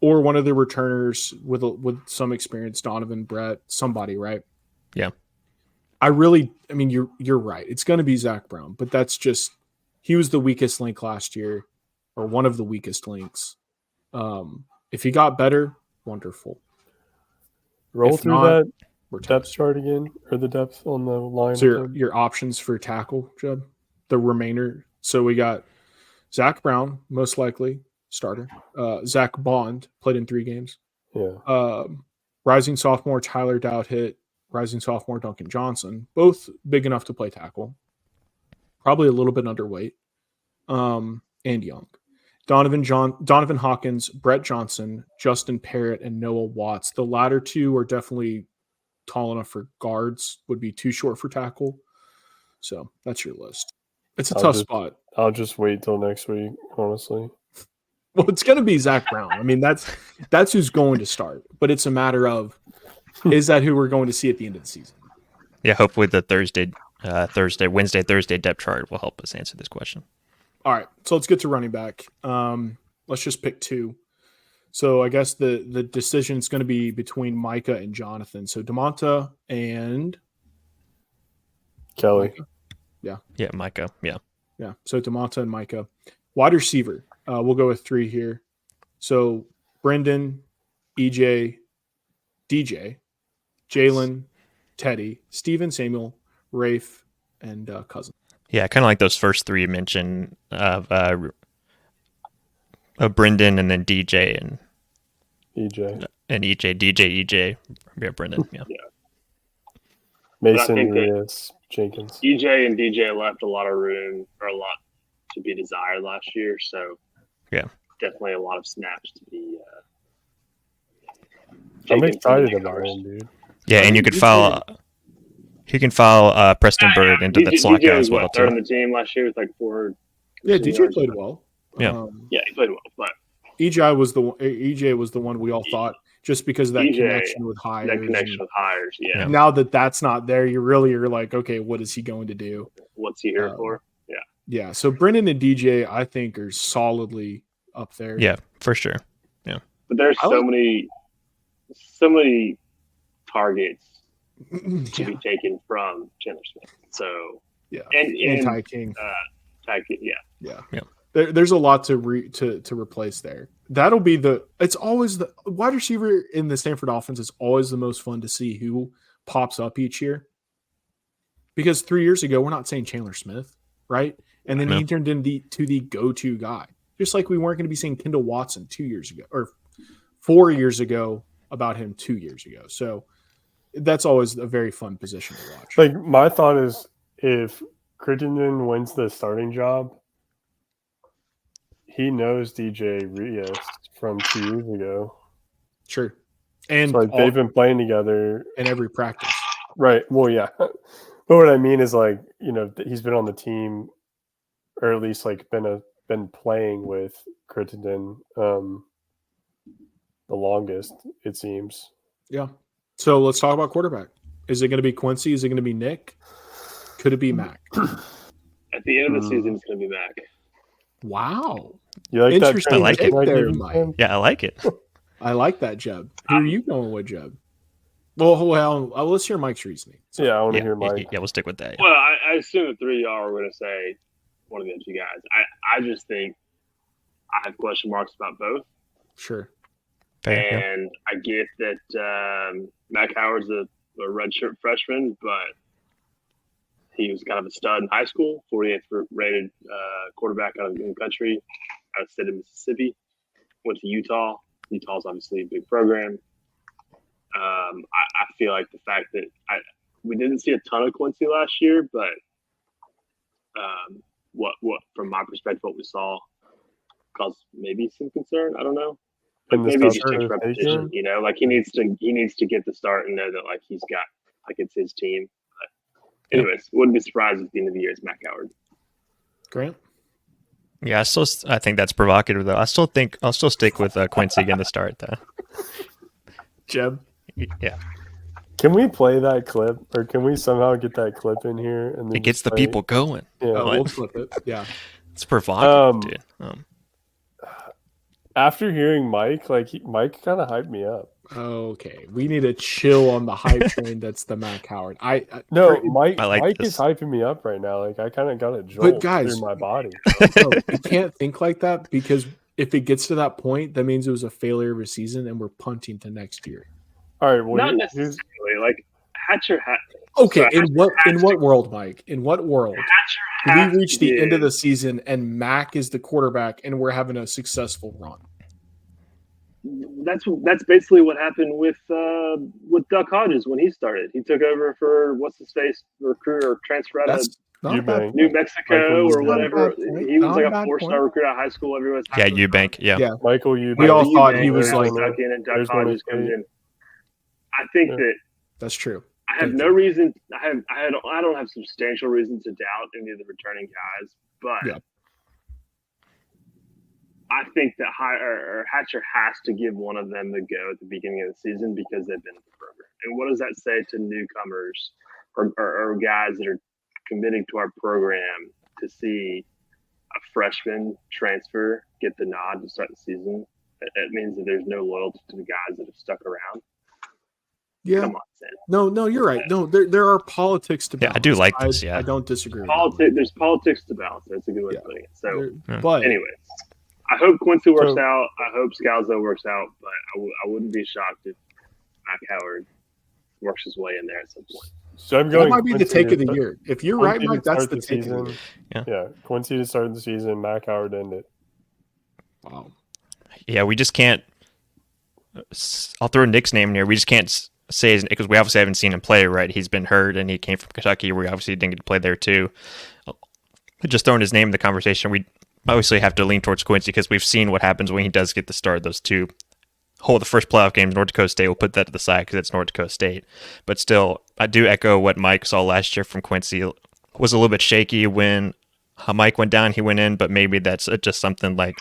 Speaker 1: or one of the returners with some experience, Donovan, Brett, somebody, right?
Speaker 2: Yeah.
Speaker 1: I mean, you're right. It's going to be Zach Brown, but that's just he was the weakest link last year, or one of the weakest links. If he got better, wonderful.
Speaker 3: Roll
Speaker 1: If
Speaker 3: through
Speaker 1: not,
Speaker 3: that depth chart again, or the depth on the line.
Speaker 1: So your options for tackle, Jeb, the remainder. So we got Zach Brown, most likely starter. Zach Bond played in 3 games.
Speaker 3: Yeah.
Speaker 1: Rising sophomore Tyler Dowd-Hitt, rising sophomore Duncan Johnson, both big enough to play tackle. Probably a little bit underweight. And young. Donovan Hawkins, Brett Johnson, Justin Parrott, and Noah Watts. The latter 2 are definitely tall enough for guards, would be too short for tackle. So that's your list. It's a tough spot.
Speaker 3: I'll just wait till next week, honestly.
Speaker 1: Well, it's going to be Zach Brown. I mean, that's who's going to start. But it's a matter of, is that who we're going to see at the end of the season?
Speaker 2: Yeah, hopefully the Wednesday, Thursday depth chart will help us answer this question.
Speaker 1: All right, so let's get to running back. Let's just pick 2. So I guess the decision is going to be between Micah and Jonathan. So DeMonta and
Speaker 3: Kelly.
Speaker 1: Micah. Yeah.
Speaker 2: Yeah, Micah. Yeah.
Speaker 1: Yeah. So DeMonta and Micah. Wide receiver. We'll go with 3 here. So Brendan, EJ, DJ, Jalen, Teddy, Steven, Samuel, Rafe, and Cousin.
Speaker 2: Yeah, kind of like those first 3 you mentioned of Brendan and then DJ and
Speaker 3: EJ.
Speaker 2: And EJ. Yeah, Brendan. Yeah.
Speaker 3: Mason, Rios, Jenkins.
Speaker 4: EJ and DJ left a lot of room or a lot to be desired last year. So
Speaker 2: yeah,
Speaker 4: definitely a lot of snaps to be.
Speaker 3: I'm excited about him, dude.
Speaker 2: Yeah, and you could file. You can file Preston Bird into that slot guy as well.
Speaker 4: Third on the team last year with like 4.
Speaker 1: Yeah, DJ played well.
Speaker 2: Yeah,
Speaker 4: he played well, but
Speaker 1: EJ was the one we all thought just because of that connection with Hires.
Speaker 4: That connection with Hires, yeah.
Speaker 1: Now that's not there, you're like, okay, what is he going to do?
Speaker 4: What's he here for? Yeah.
Speaker 1: Yeah. So Brendan and DJ, I think, are solidly up there.
Speaker 2: Yeah, for sure. Yeah.
Speaker 4: But there's so many targets to be taken from Chandler Smith. So
Speaker 1: yeah, and Ty King.
Speaker 4: Ty King,
Speaker 1: yeah. There's a lot to replace there. That'll be it's always the wide receiver in the Samford offense is always the most fun to see who pops up each year. Because 3 years ago, we're not saying Chandler Smith, right? And then he turned into the go-to guy. Just like we weren't going to be saying Kendall Watson 2 years ago or 4 years ago about him 2 years ago. So that's always a very fun position to watch.
Speaker 3: Like my thought is if Crittenden wins the starting job, he knows DJ Rios from 2 years ago.
Speaker 1: Sure. And
Speaker 3: so, they've been playing together
Speaker 1: in every practice.
Speaker 3: Right. Well, yeah. But what I mean is he's been on the team or at least been playing with Crittenden the longest, it seems.
Speaker 1: Yeah. So let's talk about quarterback. Is it going to be Quincy? Is it going to be Nick? Could it be Mac?
Speaker 4: At the end of the season, it's going to be Mac.
Speaker 1: Wow.
Speaker 3: You like
Speaker 1: interesting?
Speaker 2: I like it.
Speaker 1: There, Mike.
Speaker 2: Yeah, I like it.
Speaker 1: I like that, Jeb. Who are you going with, Jeb? Well, let's hear Mike's reasoning.
Speaker 3: So, I want to hear Mike.
Speaker 2: Yeah, we'll stick with that.
Speaker 4: Well, I assume the 3 of y'all are going to say one of the 2 guys. I just think I have question marks about both.
Speaker 1: Sure.
Speaker 2: Fair,
Speaker 4: and I get that Mac Howard's a redshirt freshman, but he was kind of a stud in high school, 48th rated quarterback out of the country, out of the state of Mississippi. Went to Utah. Utah's obviously a big program. I feel like the fact that we didn't see a ton of Quincy last year, but what from my perspective, what we saw caused maybe some concern. I don't know. But maybe just takes repetition, he needs to get the start and know that he's got it's his team. But anyways, wouldn't be surprised at the end of the year it's Mac Howard.
Speaker 1: Grant?
Speaker 2: Yeah, I think that's provocative though. I'll still stick with Quincy again to start though.
Speaker 1: Jeb?
Speaker 2: Yeah.
Speaker 3: Can we play that clip, or can we somehow get that clip in here? And
Speaker 2: it gets the people going.
Speaker 1: Yeah, we'll flip it. Yeah,
Speaker 2: it's provocative, dude.
Speaker 3: After hearing Mike, Mike kind of hyped me up.
Speaker 1: Okay, we need to chill on the hype train. That's the Mac Howard.
Speaker 3: Mike
Speaker 2: this.
Speaker 3: is hyping me up right now. Like I kind of got a jolt
Speaker 1: But guys,
Speaker 3: through my body.
Speaker 1: No, you can't think like that because if it gets to that point, that means it was a failure of a season, and we're punting to next year.
Speaker 3: All right, well,
Speaker 4: not necessarily. Like Hatcher.
Speaker 1: Okay, in what world, Mike? In what world do we reach the end of the season and Mac is the quarterback and we're having a successful run?
Speaker 4: That's basically what happened with Duck Hodges when he started. He took over for what's his face recruit or transfer out of New Mexico or whatever. He was like a 4-star recruit out of high school. Everyone's
Speaker 2: Eubank. Yeah.
Speaker 3: Michael Eubank.
Speaker 1: We all thought he was like
Speaker 4: stuck in, and Duck Hodges comes in. I think
Speaker 1: that's true.
Speaker 4: I have no reason. I don't have substantial reason to doubt any of the returning guys, but I think that Hatcher has to give one of them the go at the beginning of the season because they've been in the program. And what does that say to newcomers or guys that are committing to our program to see a freshman transfer get the nod to start the season? It means that there's no loyalty to the guys that have stuck around.
Speaker 1: Yeah.
Speaker 4: Come on, Sam.
Speaker 1: No, you're right. No, there are politics to balance.
Speaker 2: I do like this.
Speaker 1: I don't disagree.
Speaker 4: There's politics to balance. That's a good way of putting it. So,
Speaker 1: but
Speaker 4: anyways, I hope Quincy works out. I hope Scalzo works out. But I wouldn't be shocked if Mac Howard works his way in there at some point.
Speaker 3: So I'm going.
Speaker 1: That might be the take of the year. If you're right, Mike, that's the take of the year.
Speaker 3: Yeah, Quincy to start the season. Mac Howard end it.
Speaker 1: Wow.
Speaker 2: Yeah, we just can't. I'll throw Nick's name in here. We just can't say his, because we obviously haven't seen him play, right? He's been hurt and he came from Kentucky. We obviously didn't get to play there too. Just throwing his name in the conversation, we obviously have to lean towards Quincy because we've seen what happens when he does get the start. Those two, the first playoff games, North Dakota State, we'll put that to the side because it's North Dakota State. But still, I do echo what Mike saw last year from Quincy. It was a little bit shaky when Mike went down, he went in, but maybe that's just something like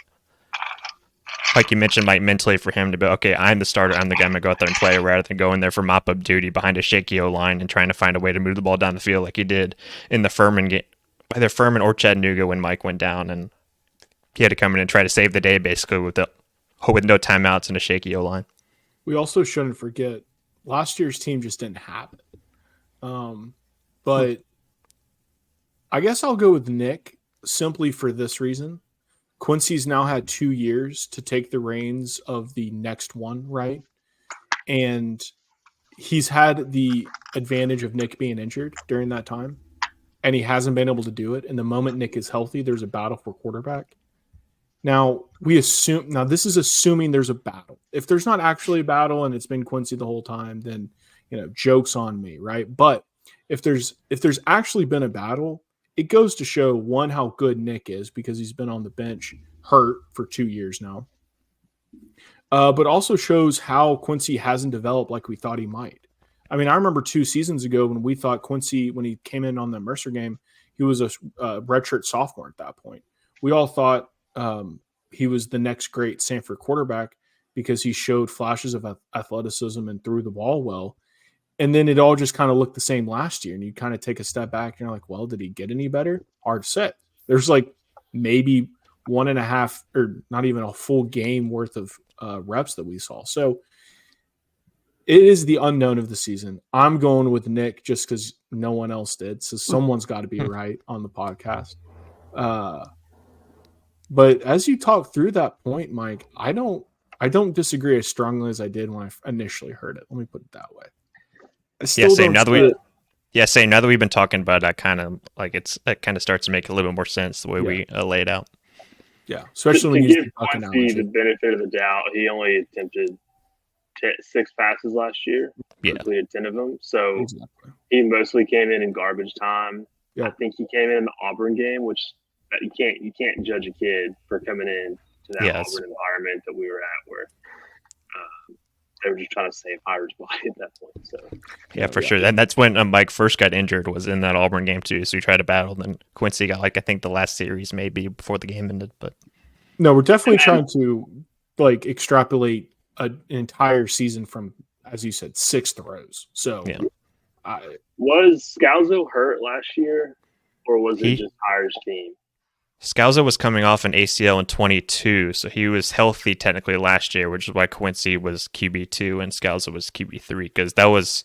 Speaker 2: you mentioned, Mike, mentally for him to be, okay, I'm the starter, I'm the guy I'm going to go out there and play, rather than going there for mop-up duty behind a shaky O-line and trying to find a way to move the ball down the field like he did in the Furman game, either Furman or Chattanooga when Mike went down, and he had to come in and try to save the day basically with no timeouts and a shaky O-line.
Speaker 1: We also shouldn't forget, last year's team just didn't have it. But I guess I'll go with Nick simply for this reason. Quincy's now had 2 years to take the reins of the next one, right? And he's had the advantage of Nick being injured during that time, and he hasn't been able to do it. And the moment Nick is healthy, there's a battle for quarterback. Now, this is assuming there's a battle. If there's not actually a battle and it's been Quincy the whole time, then, joke's on me, right? But if there's actually been a battle, it goes to show, one, how good Nick is because he's been on the bench hurt for 2 years now. But also shows how Quincy hasn't developed like we thought he might. I mean, I remember 2 seasons ago when we thought Quincy, when he came in on the Mercer game, he was a redshirt sophomore at that point. We all thought he was the next great Samford quarterback because he showed flashes of athleticism and threw the ball well. And then it all just kind of looked the same last year. And you kind of take a step back and you're like, well, did he get any better? Hard to say. There's like maybe 1.5 or not even a full game worth of reps that we saw. So it is the unknown of the season. I'm going with Nick just because no one else did. So someone's got to be right on the podcast. But as you talk through that point, Mike, I don't disagree as strongly as I did when I initially heard it. Let me put it that way.
Speaker 2: Same. Now that we've been talking about it, kind of starts to make a little bit more sense the way we lay it out.
Speaker 1: Yeah, especially when
Speaker 4: you give Quincy the benefit of the doubt. He only attempted 6 passes last year. Completed 10 of them. So he mostly came in garbage time. I think he came in the Auburn game, which you can't judge a kid for coming in to that Auburn environment that we were at, where they were just trying to save Irish body at that point. So
Speaker 2: for sure. And that's when Mike first got injured, was in that Auburn game too. So he tried to battle. Then Quincy got, I think the last series maybe before the game ended. But
Speaker 1: no, we're definitely trying to extrapolate an entire season from, as you said, 6 throws. So
Speaker 4: was Scalzo hurt last year, or was it just Irish team?
Speaker 2: Scalzo was coming off an ACL in 22, so he was healthy technically last year, which is why Quincy was QB2 and Scalzo was QB3, because that was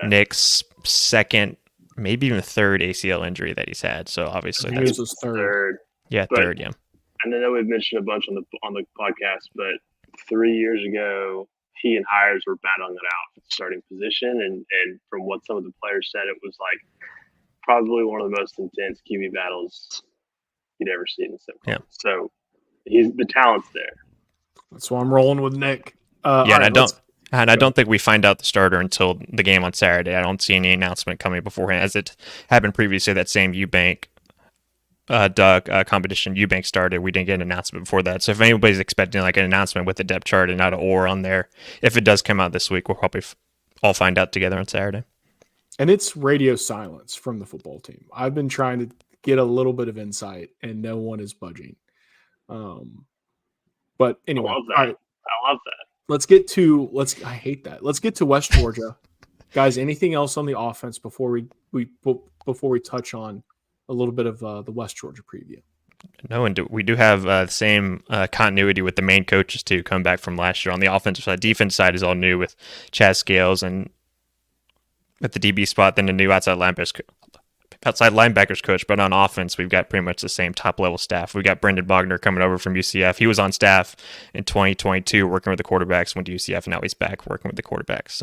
Speaker 2: Nick's second, maybe even third ACL injury that he's had. So obviously
Speaker 1: this was third.
Speaker 2: Yeah,
Speaker 4: but,
Speaker 2: third. Yeah.
Speaker 4: And I know we've mentioned a bunch on the podcast, but 3 years ago, he and Hires were battling it out at the starting position, and from what some of the players said, it was like probably one of the most intense QB battles you'd ever see in the Sim.
Speaker 2: Yeah.
Speaker 4: So the talent's there.
Speaker 1: That's why I'm rolling with Nick.
Speaker 2: And I don't think we find out the starter until the game on Saturday. I don't see any announcement coming beforehand, as it happened previously. That same Eubank competition, Eubank started. We didn't get an announcement before that. So if anybody's expecting like an announcement with a depth chart and not an or on there, if it does come out this week, we'll probably all find out together on Saturday.
Speaker 1: And it's radio silence from the football team. I've been trying to get a little bit of insight, and no one is budging. But anyway,
Speaker 4: I love that.
Speaker 1: All right.
Speaker 4: I love that.
Speaker 1: I hate that. Let's get to West Georgia. Guys, anything else on the offense before we touch on a little bit of the West Georgia preview?
Speaker 2: No, and we do have the same continuity with the main coaches too, come back from last year on the offensive side. Defense side is all new with Chaz Scales, and at the DB spot, then the new outside linebackers coach. But on offense, we've got pretty much the same top level staff. We've got Brendan Bogner coming over from UCF. He was on staff in 2022 working with the quarterbacks, went to UCF, and now he's back working with the quarterbacks.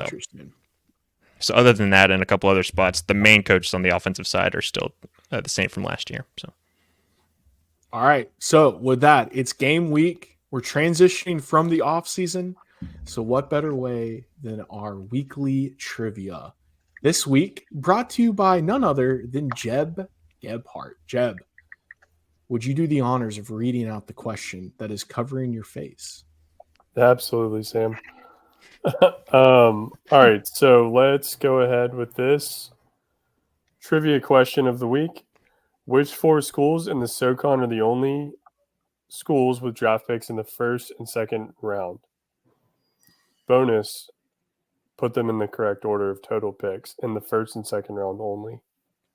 Speaker 2: So other than that and a couple other spots, the main coaches on the offensive side are still the same from last year. So,
Speaker 1: all right. So with that, it's game week. We're transitioning from the off season. So what better way than our weekly trivia? This week, brought to you by none other than Jeb Gebhardt. Jeb, would you do the honors of reading out the question that is covering your face?
Speaker 3: Absolutely, Sam. All right, so let's go ahead with this trivia question of the week. Which 4 schools in the SoCon are the only schools with draft picks in the first and second round? Bonus, put them in the correct order of total picks in the first and second round only.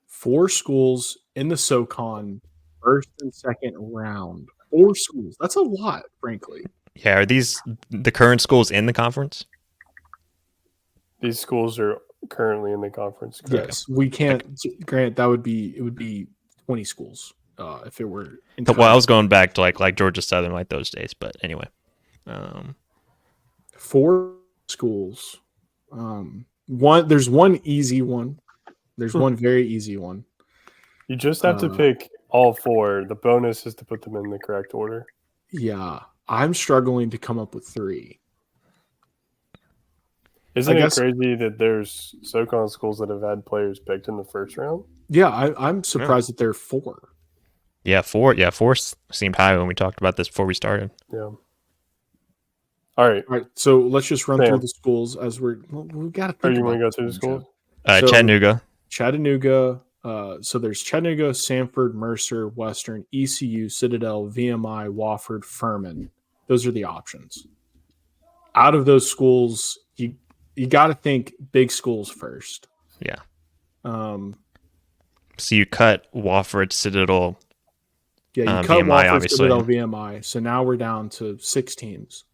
Speaker 1: 4 schools in the SoCon, first and second round. 4 schools. That's a lot, frankly.
Speaker 2: Yeah, are these the current schools in the conference?
Speaker 3: These schools are currently in the conference. Correct?
Speaker 1: Yes, we can't grant it would be 20 schools if it were.
Speaker 2: Well, I was going back to like Georgia Southern, like those days. But anyway,
Speaker 1: 4 schools. There's one easy one. There's one very easy one.
Speaker 3: You just have to pick all 4. The bonus is to put them in the correct order.
Speaker 1: Yeah, I'm struggling to come up with 3.
Speaker 3: Isn't it crazy that there's SoCon schools that have had players picked in the first round?
Speaker 1: Yeah, I'm surprised that there are 4.
Speaker 2: Yeah, 4. Yeah, 4 seemed high when we talked about this before we started.
Speaker 3: Yeah. All right.
Speaker 1: So let's just run through the schools as we've got to think.
Speaker 3: You want to go through the schools?
Speaker 2: Chattanooga.
Speaker 1: So there's Chattanooga, Samford, Mercer, Western, ECU, Citadel, VMI, Wofford, Furman. Those are the options. Out of those schools, you got to think big schools first.
Speaker 2: Yeah. So you cut Wofford, Citadel.
Speaker 1: Yeah, you cut
Speaker 2: VMI,
Speaker 1: Wofford,
Speaker 2: obviously.
Speaker 1: Citadel, VMI. So now we're down to 6 teams.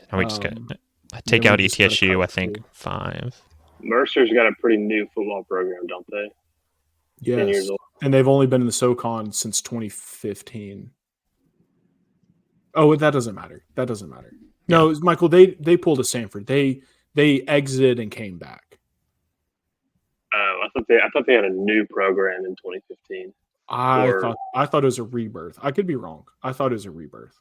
Speaker 2: And we just take out ETSU, I think 5.
Speaker 4: Mercer's got a pretty new football program, don't they?
Speaker 1: Yes.
Speaker 4: 10 years old.
Speaker 1: And they've only been in the SoCon since 2015. Oh, that doesn't matter. No, Michael, they pulled a Samford. They exited and came back.
Speaker 4: Oh, I thought they had a new program in 2015.
Speaker 1: I thought it was a rebirth. I could be wrong. I thought it was a rebirth.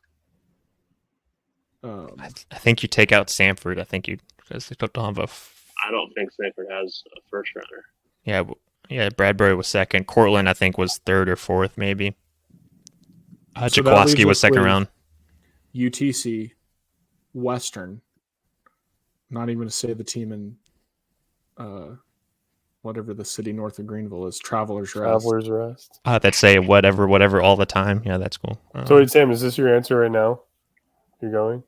Speaker 2: I think you take out Samford. I think because they don't have
Speaker 4: I don't think Samford has a first rounder.
Speaker 2: Yeah. Bradbury was second. Cortland, I think, was 3rd or 4th, maybe.
Speaker 1: So
Speaker 2: Jaquaski was second round.
Speaker 1: UTC, Western. Not even to say the team in whatever the city north of Greenville is. Travelers Rest.
Speaker 2: That say whatever all the time. Yeah, that's cool.
Speaker 3: So wait, Sam, is this your answer right now? You're going?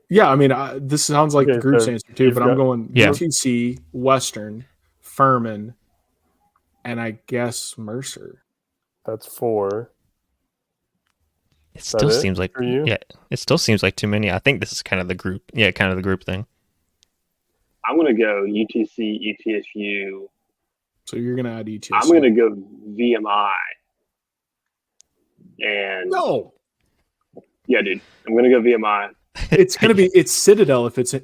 Speaker 1: Yeah, I mean, this sounds like the group's answer too, but I'm going UTC, Western, Furman, and I guess Mercer.
Speaker 3: That's 4.
Speaker 2: It still seems like
Speaker 3: for you?
Speaker 2: Yeah, it still seems like too many. I think this is kind of the group. Yeah, kind of the group thing.
Speaker 4: I'm gonna go UTC, ETSU.
Speaker 1: So you're gonna add ETSU.
Speaker 4: I'm gonna go VMI. And
Speaker 1: no.
Speaker 4: Yeah, dude. I'm gonna go VMI.
Speaker 1: It's gonna be Citadel if it's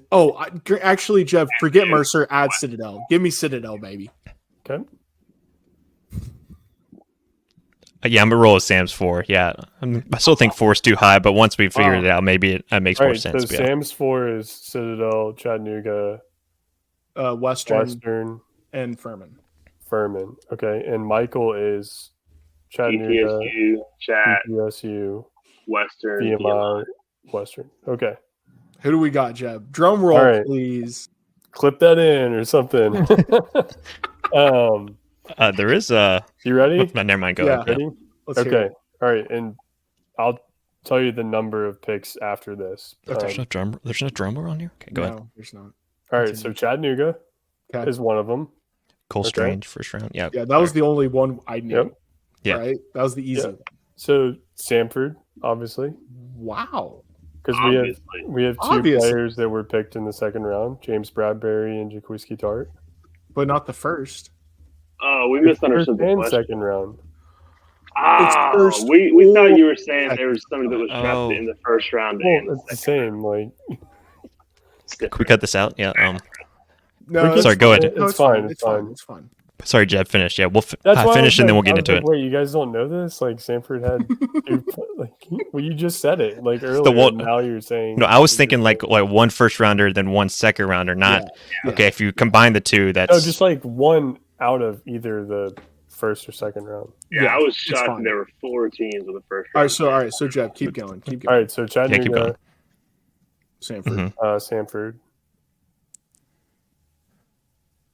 Speaker 1: actually, Jeff, forget Mercer, add Citadel. Give me Citadel, baby.
Speaker 3: Okay.
Speaker 2: Yeah, I'm gonna roll with Sam's 4. Yeah, I still think 4 is too high, but once we figured it out, maybe it makes more sense.
Speaker 3: So Sam's 4 is Citadel, Chattanooga,
Speaker 1: Western, and Furman.
Speaker 3: Okay, and Michael is Chattanooga, ETSU,
Speaker 4: Western,
Speaker 3: VMI, Western. Okay.
Speaker 1: Who do we got, Jeb? Drum roll, please.
Speaker 3: Clip that in or something.
Speaker 2: There is a.
Speaker 3: You ready?
Speaker 2: Oh, never mind. Go ahead.
Speaker 3: Ready? Okay. All right, and I'll tell you the number of picks after this.
Speaker 2: There's no drum. There's no drummer on here. Okay, go ahead.
Speaker 1: There's not.
Speaker 3: All right, so Chattanooga is one of them.
Speaker 2: Cole Strange first round. Yeah.
Speaker 1: Yeah, that was the only one I knew.
Speaker 3: Yep.
Speaker 2: Yeah.
Speaker 1: Right. That was the easy one.
Speaker 3: So Samford, obviously.
Speaker 1: Wow.
Speaker 3: Because we have two players that were picked in the second round, James Bradbury and Jaquiski Tart.
Speaker 1: But not the first.
Speaker 4: Oh, we misunderstood the question.
Speaker 3: Second round.
Speaker 4: We thought you were saying there was somebody that was drafted in the first round.
Speaker 3: Well, it's the same. Like,
Speaker 2: can we cut this out? Yeah.
Speaker 1: No,
Speaker 2: sorry. Go ahead.
Speaker 3: It's fine. It's fine.
Speaker 2: Sorry, Jeb. Finish. Yeah, we'll finish and then we'll get into it.
Speaker 3: Wait, you guys don't know this? Like, Samford had. Well, you just said it like earlier. Now you're saying.
Speaker 2: No, I was thinking like one first rounder, then one second rounder. Not okay. If you combine the two, that's
Speaker 3: just like one out of either the first or second round.
Speaker 4: Yeah, I was shocked there were 4 teams in the first round.
Speaker 1: All right, so Jeff, keep going.
Speaker 3: All right, so Chattanooga,
Speaker 2: keep going.
Speaker 1: Samford,
Speaker 3: Samford,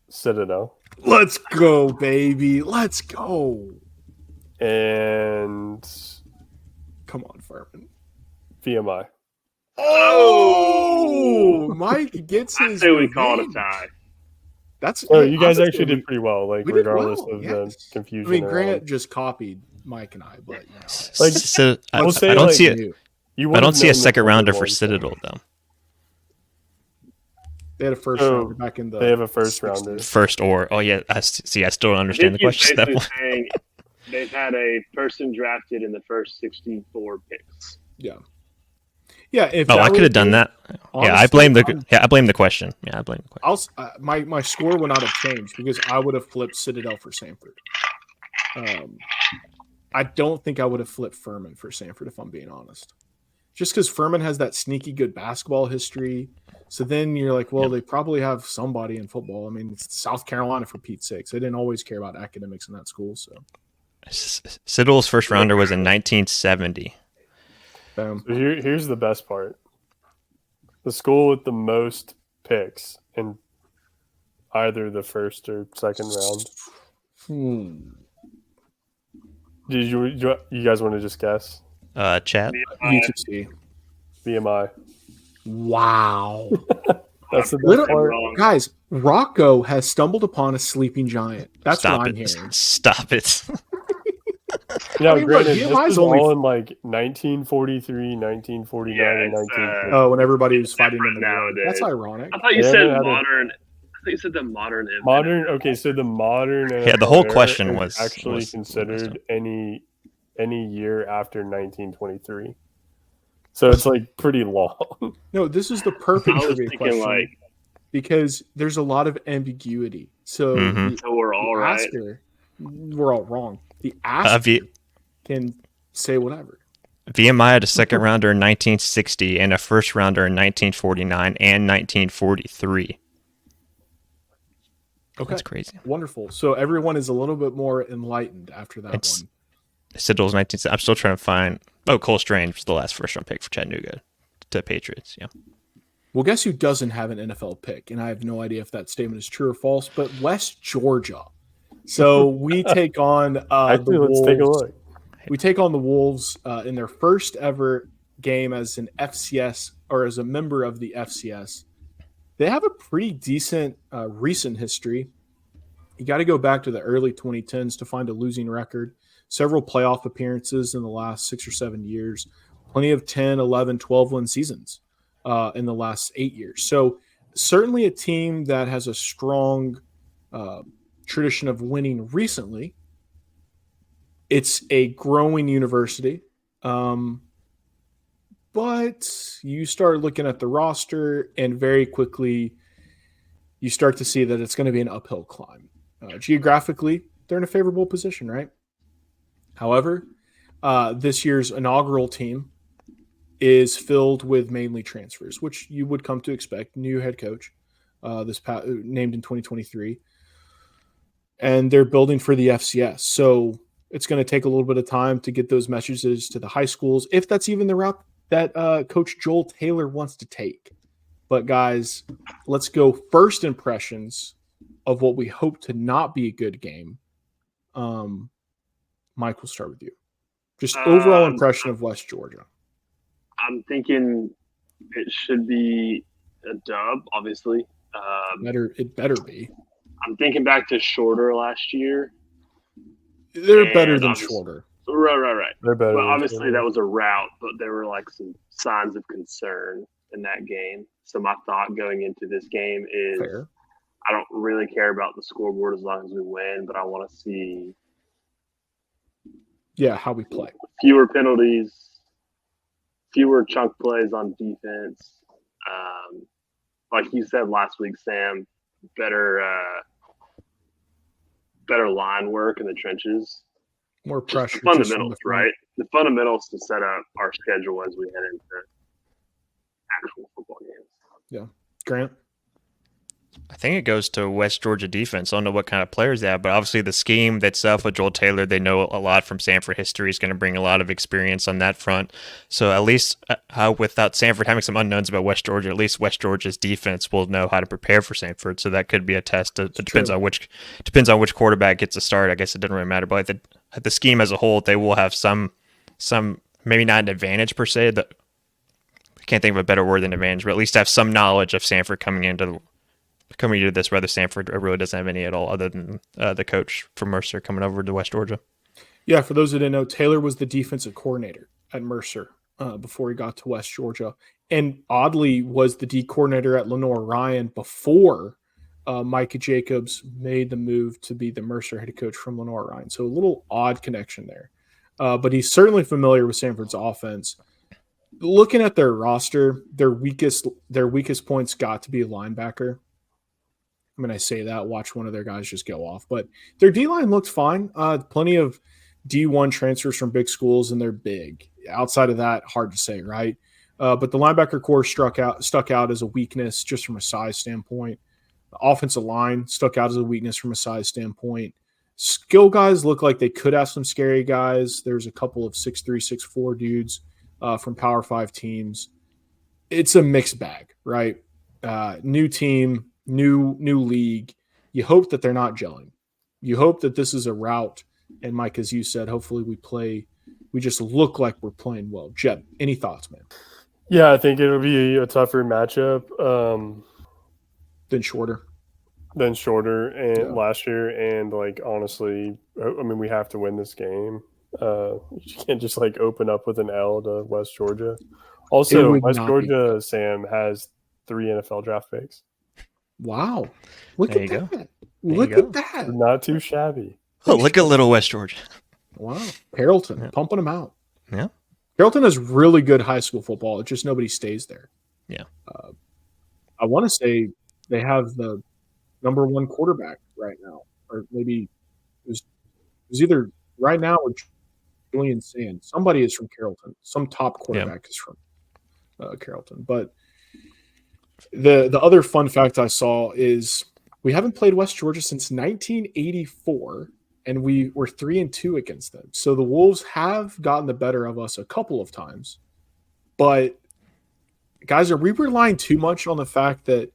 Speaker 3: Citadel.
Speaker 1: Let's go, baby. Let's go.
Speaker 3: And
Speaker 1: come on, Furman.
Speaker 3: VMI.
Speaker 1: Oh, Mike gets his.
Speaker 4: I say we call it a tie.
Speaker 3: You guys actually did pretty well, like regardless of the confusion.
Speaker 1: I mean, Grant just copied Mike and I, but
Speaker 2: I don't see a second rounder for Citadel though.
Speaker 1: They had a first rounder back in the.
Speaker 3: They have a first rounder.
Speaker 2: I still don't understand the question. At that point.
Speaker 4: Saying they've had a person drafted in the first 64 picks.
Speaker 1: Yeah. Yeah.
Speaker 2: I could have done that. Honestly, I blame the question. Yeah, I blame the question.
Speaker 1: My score would not have changed because I would have flipped Citadel for Samford. I don't think I would have flipped Furman for Samford if I'm being honest. Just because Furman has that sneaky good basketball history. So then you're like, well, they probably have somebody in football. I mean, it's South Carolina for Pete's sakes. They didn't always care about academics in that school. So
Speaker 2: Citadel's first rounder was in 1970.
Speaker 3: So here's the best part. The school with the most picks in either the first or second round. Did you guys want to just guess?
Speaker 2: Chat.
Speaker 1: UTC.
Speaker 3: VMI.
Speaker 1: Wow.
Speaker 3: That's the best part.
Speaker 1: Guys, Rocco has stumbled upon a sleeping giant. That's what I'm hearing.
Speaker 2: Stop it.
Speaker 3: Granted, this was all in like 1943, 1949, and 1950.
Speaker 1: Oh, when everybody was fighting in the war. That's ironic.
Speaker 4: I thought you said modern. I think you said the modern.
Speaker 3: Okay, so the modern.
Speaker 2: Yeah, the whole question was
Speaker 3: actually considered any year after 1923. So it's like pretty long.
Speaker 1: No, this is the perfect trivia question because there's a lot of ambiguity. So,
Speaker 4: so we're all right.
Speaker 1: We're all wrong. The asker can say whatever.
Speaker 2: VMI had a second rounder in 1960 and a first rounder in 1949 and 1943.
Speaker 1: Okay,
Speaker 2: that's crazy.
Speaker 1: Wonderful. So everyone is a little bit more enlightened after that one.
Speaker 2: Citadel's 19. I'm still trying to find. Oh, Cole Strange was the last first round pick for Chattanooga to Patriots. Yeah.
Speaker 1: Well, guess who doesn't have an NFL pick? And I have no idea if that statement is true or false. But West Georgia. So we take on the Wolves.
Speaker 3: Let's take a look.
Speaker 1: We take on the Wolves in their first ever game as an FCS or as a member of the FCS. They have a pretty decent recent history. You got to go back to the early 2010s to find a losing record. Several playoff appearances in the last 6 or 7 years. plenty of 10, 11, 12-win seasons in the last 8 years. So certainly a team that has a strong tradition of winning recently. It's a growing university. But you start looking at the roster, and very quickly you start to see that it's going to be an uphill climb. Geographically, they're in a favorable position, right? However, this year's inaugural team is filled with mainly transfers, which you would come to expect. New head coach, named in 2023, and they're building for the FCS. So it's going to take a little bit of time to get those messages to the high schools, if that's even the route that Coach Joel Taylor wants to take. But guys, let's go first impressions of what we hope to not be a good game. Mike, we'll start with you. Just overall impression of West Georgia.
Speaker 4: I'm thinking it should be a dub, obviously.
Speaker 1: It better be.
Speaker 4: I'm thinking back to Shorter last year.
Speaker 1: They're better than Shorter.
Speaker 4: Right.
Speaker 3: They're better.
Speaker 4: But obviously that was a rout, but there were like some signs of concern in that game. So my thought going into this game is
Speaker 1: fair.
Speaker 4: I don't really care about the scoreboard as long as we win, but I want to see
Speaker 1: how we play.
Speaker 4: Fewer penalties, fewer chunk plays on defense. Like you said last week, Sam, better line work in the trenches.
Speaker 1: More pressure.
Speaker 4: The fundamentals, right? The fundamentals to set up our schedule as we head into actual football games.
Speaker 1: Yeah. Grant?
Speaker 2: I think it goes to West Georgia defense. I don't know what kind of players they have, but obviously the scheme itself with Joel Taylor, they know a lot from Samford history, is going to bring a lot of experience on that front. So at least without Samford having some unknowns about West Georgia, at least West Georgia's defense will know how to prepare for Samford. So that could be a test. It depends on which quarterback gets a start. I guess it doesn't really matter. But the scheme as a whole, they will have some maybe not an advantage per se. I can't think of a better word than advantage, but at least have some knowledge of Samford coming into this, whether Samford really doesn't have any at all other than the coach from Mercer coming over to West Georgia.
Speaker 1: Yeah, for those who didn't know, Taylor was the defensive coordinator at Mercer before he got to West Georgia, and oddly was the D coordinator at Lenoir-Rhyne before Micah Jacobs made the move to be the Mercer head coach from Lenoir-Rhyne. So a little odd connection there. But he's certainly familiar with Samford's offense. Looking at their roster, their weakest points got to be a linebacker. When I say that, watch one of their guys just go off. But their D-line looked fine. Plenty of D1 transfers from big schools, and they're big. Outside of that, hard to say, right? But the linebacker core stuck out as a weakness just from a size standpoint. The offensive line stuck out as a weakness from a size standpoint. Skill guys look like they could have some scary guys. There's a couple of 6'3", 6'4" dudes from Power 5 teams. It's a mixed bag, right? New team, new league. You hope that they're not gelling. You hope that this is a route. And Mike, as you said, hopefully we just look like we're playing well. Jeb, any thoughts, man?
Speaker 3: Yeah, I think it'll be a tougher matchup
Speaker 1: than Shorter
Speaker 3: and last year. And like, honestly, I mean, we have to win this game. You can't just like open up with an L to West Georgia. Also, West Georgia, Sam, has 3 NFL draft picks.
Speaker 1: Wow. Look at that.
Speaker 3: Look at that. Not too shabby.
Speaker 2: Oh, look at little West Georgia.
Speaker 1: Wow. Carrollton, pumping them out.
Speaker 2: Yeah.
Speaker 1: Carrollton has really good high school football. It's just nobody stays there.
Speaker 2: Yeah.
Speaker 1: I want to say they have the number 1 quarterback right now. Or maybe it was either right now or Julian Sand. Somebody is from Carrollton. Some top quarterback is from Carrollton. But the other fun fact I saw is we haven't played West Georgia since 1984, and we were 3-2 against them. So the Wolves have gotten the better of us a couple of times. But guys, are we relying too much on the fact that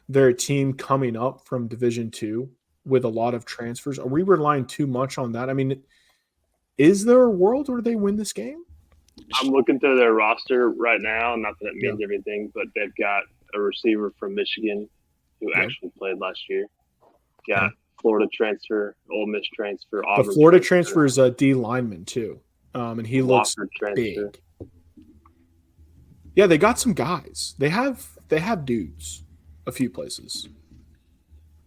Speaker 1: they're a team coming up from Division II with a lot of transfers? Are we relying too much on that? I mean, is there a world where they win this game?
Speaker 4: I'm looking through their roster right now. Not that it means everything, but they've got a receiver from Michigan who actually played last year. Got Florida transfer, Ole Miss transfer, Auburn.
Speaker 1: The Florida transfer is a D lineman too, and he looks big. Yeah, they got some guys. They have dudes a few places.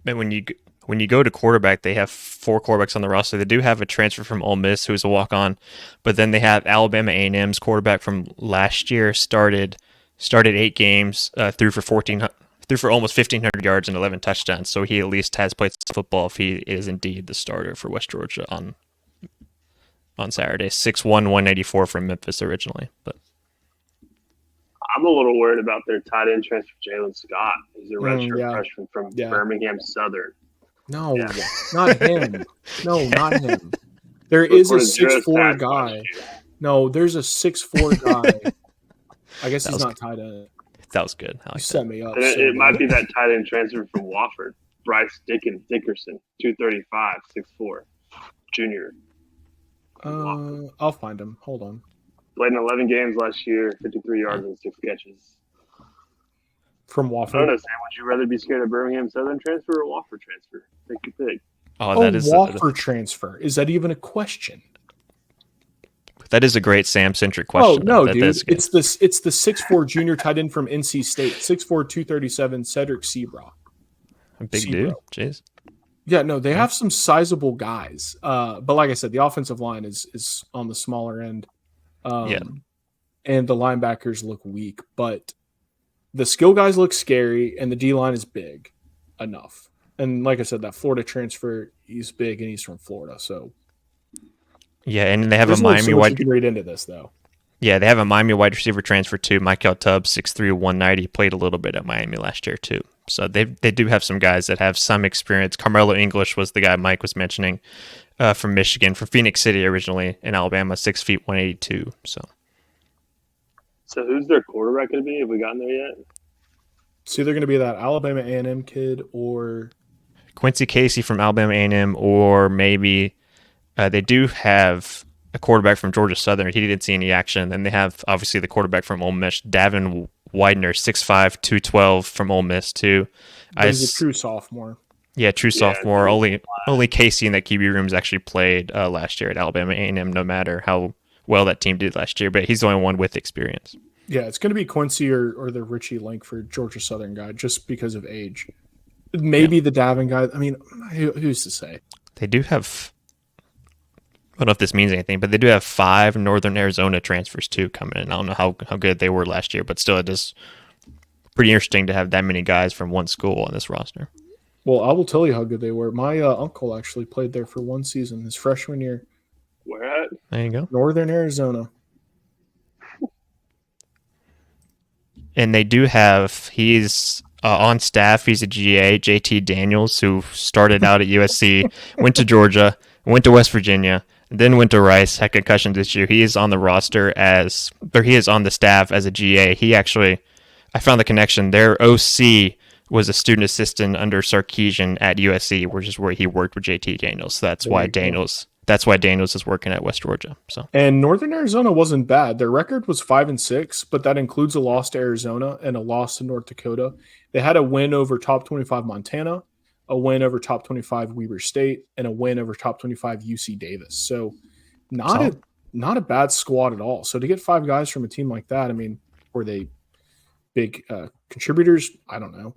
Speaker 2: And when you go to quarterback, they have 4 quarterbacks on the roster. They do have a transfer from Ole Miss who's a walk-on, but then they have Alabama A&M's quarterback from last year started 8 games, threw for almost 1,500 yards and 11 touchdowns. So he at least has played some football if he is indeed the starter for West Georgia on Saturday. 6'1", 184 from Memphis originally, but.
Speaker 4: I'm a little worried about their tight end transfer, Jalen Scott. He's a redshirt freshman from Birmingham Southern.
Speaker 1: No, not him. No, not him. There is a 6'4" guy. No, there's a 6'4" guy. I guess he's not tight end.
Speaker 2: That was good.
Speaker 1: You set me up.
Speaker 4: It might be that tight end transfer from Wofford, Bryce Dickerson, 235, 6'4", junior.
Speaker 1: I'll find him. Hold on.
Speaker 4: Played in 11 games last year, 53 yards and 6 catches.
Speaker 1: From Wofford.
Speaker 4: I don't know, Sam. Would you rather be scared of Birmingham Southern transfer or Wofford transfer? Take your pick.
Speaker 2: That is
Speaker 1: Wofford transfer. Is that even a question?
Speaker 2: That is a great Sam-centric question.
Speaker 1: Oh, no, dude. It's the 6'4" junior tight end from NC State. 6'4", 237, Cedric Sebra.
Speaker 2: A big dude. Jeez.
Speaker 1: Yeah, no, they have some sizable guys. But like I said, the offensive line is on the smaller end. And the linebackers look weak. But the skill guys look scary, and the D-line is big enough. And like I said, that Florida transfer, he's big, and he's from Florida, so...
Speaker 2: Yeah, and they have a Miami wide.
Speaker 1: You can read into this though.
Speaker 2: Yeah, they have a Miami wide receiver transfer too. Michael Tubbs, 6'3", 190, played a little bit at Miami last year too. So they do have some guys that have some experience. Carmelo English was the guy Mike was mentioning from Michigan, from Phoenix City originally in Alabama, 6 feet 182. So
Speaker 4: who's their quarterback going to be? Have we gotten there yet?
Speaker 1: It's either going to be that Alabama A&M kid or
Speaker 2: Quincy Casey from Alabama A&M, or maybe. They do have a quarterback from Georgia Southern. He didn't see any action. Then they have, obviously, the quarterback from Ole Miss, Davin Widener, 6'5", 212 from Ole Miss, too.
Speaker 1: He's a true sophomore.
Speaker 2: Yeah, sophomore. Only Casey in that QB room's actually played last year at Alabama A&M, no matter how well that team did last year. But he's the only one with experience.
Speaker 1: Yeah, it's going to be Quincy or the Richie Langford Georgia Southern guy just because of age. Maybe the Davin guy. I mean, who's to say?
Speaker 2: They do have... I don't know if this means anything, but they do have 5 Northern Arizona transfers too coming in. I don't know how good they were last year, but still, it is pretty interesting to have that many guys from one school on this roster.
Speaker 1: Well, I will tell you how good they were. My uncle actually played there for one season, his freshman year.
Speaker 4: Where at?
Speaker 2: There you go.
Speaker 1: Northern Arizona.
Speaker 2: And they do have, he's on staff, he's a GA, JT Daniels, who started out at USC, went to Georgia, went to West Virginia, then went to Rice, had concussion this year. He is on the roster he is on the staff as a GA. He actually, I found the connection. Their OC was a student assistant under Sarkisian at USC, which is where he worked with JT Daniels. So that's why Daniels is working at West Georgia. So
Speaker 1: and Northern Arizona wasn't bad. Their record was 5-6, but that includes a loss to Arizona and a loss to North Dakota. They had a win over top 25 Montana, a win over top 25 Weber State, and a win over top 25 UC Davis. So not a bad squad at all. So to get 5 guys from a team like that, I mean, were they big contributors? I don't know.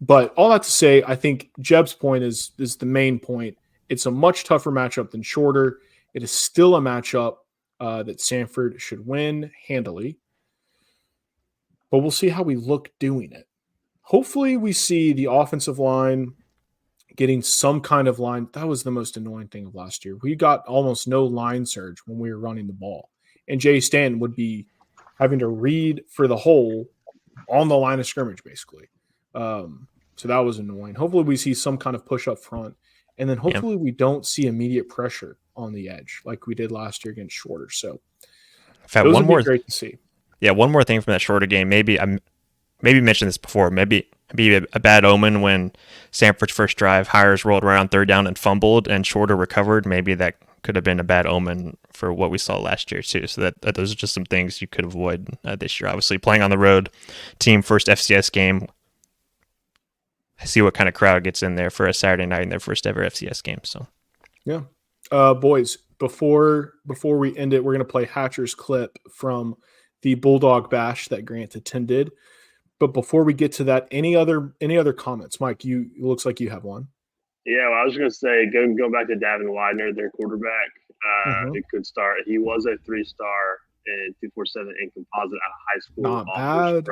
Speaker 1: But all that to say, I think Jeb's point is the main point. It's a much tougher matchup than Shorter. It is still a matchup that Samford should win handily. But we'll see how we look doing it. Hopefully we see the offensive line getting some kind of line. That was the most annoying thing of last year. We got almost no line surge when we were running the ball. And Jay Stanton would be having to read for the hole on the line of scrimmage, basically. So that was annoying. Hopefully we see some kind of push up front. And then hopefully we don't see immediate pressure on the edge like we did last year against Shorter. So those would be great to see.
Speaker 2: Yeah, one more thing from that Shorter game. Maybe mentioned this before. Maybe a bad omen when Samford's first drive, Hires rolled around 3rd down and fumbled, and Shorter recovered. Maybe that could have been a bad omen for what we saw last year too. So that those are just some things you could avoid this year. Obviously, playing on the road, team first FCS game. See what kind of crowd gets in there for a Saturday night in their first ever FCS game. So,
Speaker 1: yeah, boys. Before we end it, we're gonna play Hatcher's clip from the Bulldog Bash that Grant attended. But before we get to that, any other comments? Mike, it looks like you have one.
Speaker 4: Yeah, well, I was going to say, go back to Davin Widener, their quarterback. It could start. He was a 3-star in 247 in composite out of high school.
Speaker 1: Not bad.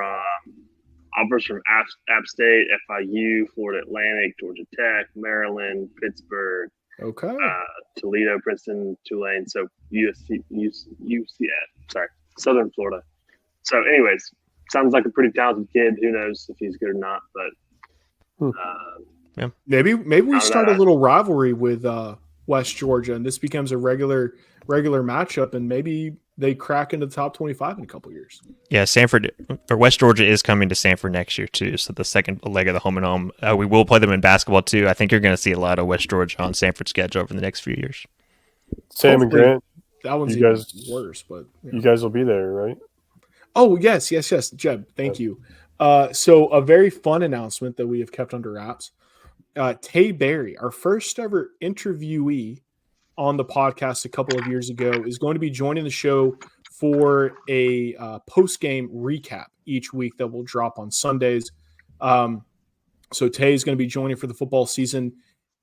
Speaker 4: Offers from App State, FIU, Florida Atlantic, Georgia Tech, Maryland, Pittsburgh, Toledo, Princeton, Tulane, so Southern Florida. So, anyways, sounds like a pretty talented kid. Who knows if he's good or not? But
Speaker 2: yeah,
Speaker 1: maybe we start a little rivalry with West Georgia, and this becomes a regular matchup, and maybe they crack into the top 25 in a couple years.
Speaker 2: Yeah, West Georgia is coming to Samford next year too, so the second leg of the home and home. We will play them in basketball too. I think you're going to see a lot of West Georgia on Samford's schedule over the next few years.
Speaker 3: Sam and Grant,
Speaker 1: that one's even worse, but
Speaker 3: you guys will be there, right?
Speaker 1: Oh, yes, Jeb, thank you. So a very fun announcement that we have kept under wraps. Tay Berry, our first ever interviewee on the podcast a couple of years ago, is going to be joining the show for a post-game recap each week that will drop on Sundays. So Tay is going to be joining for the football season,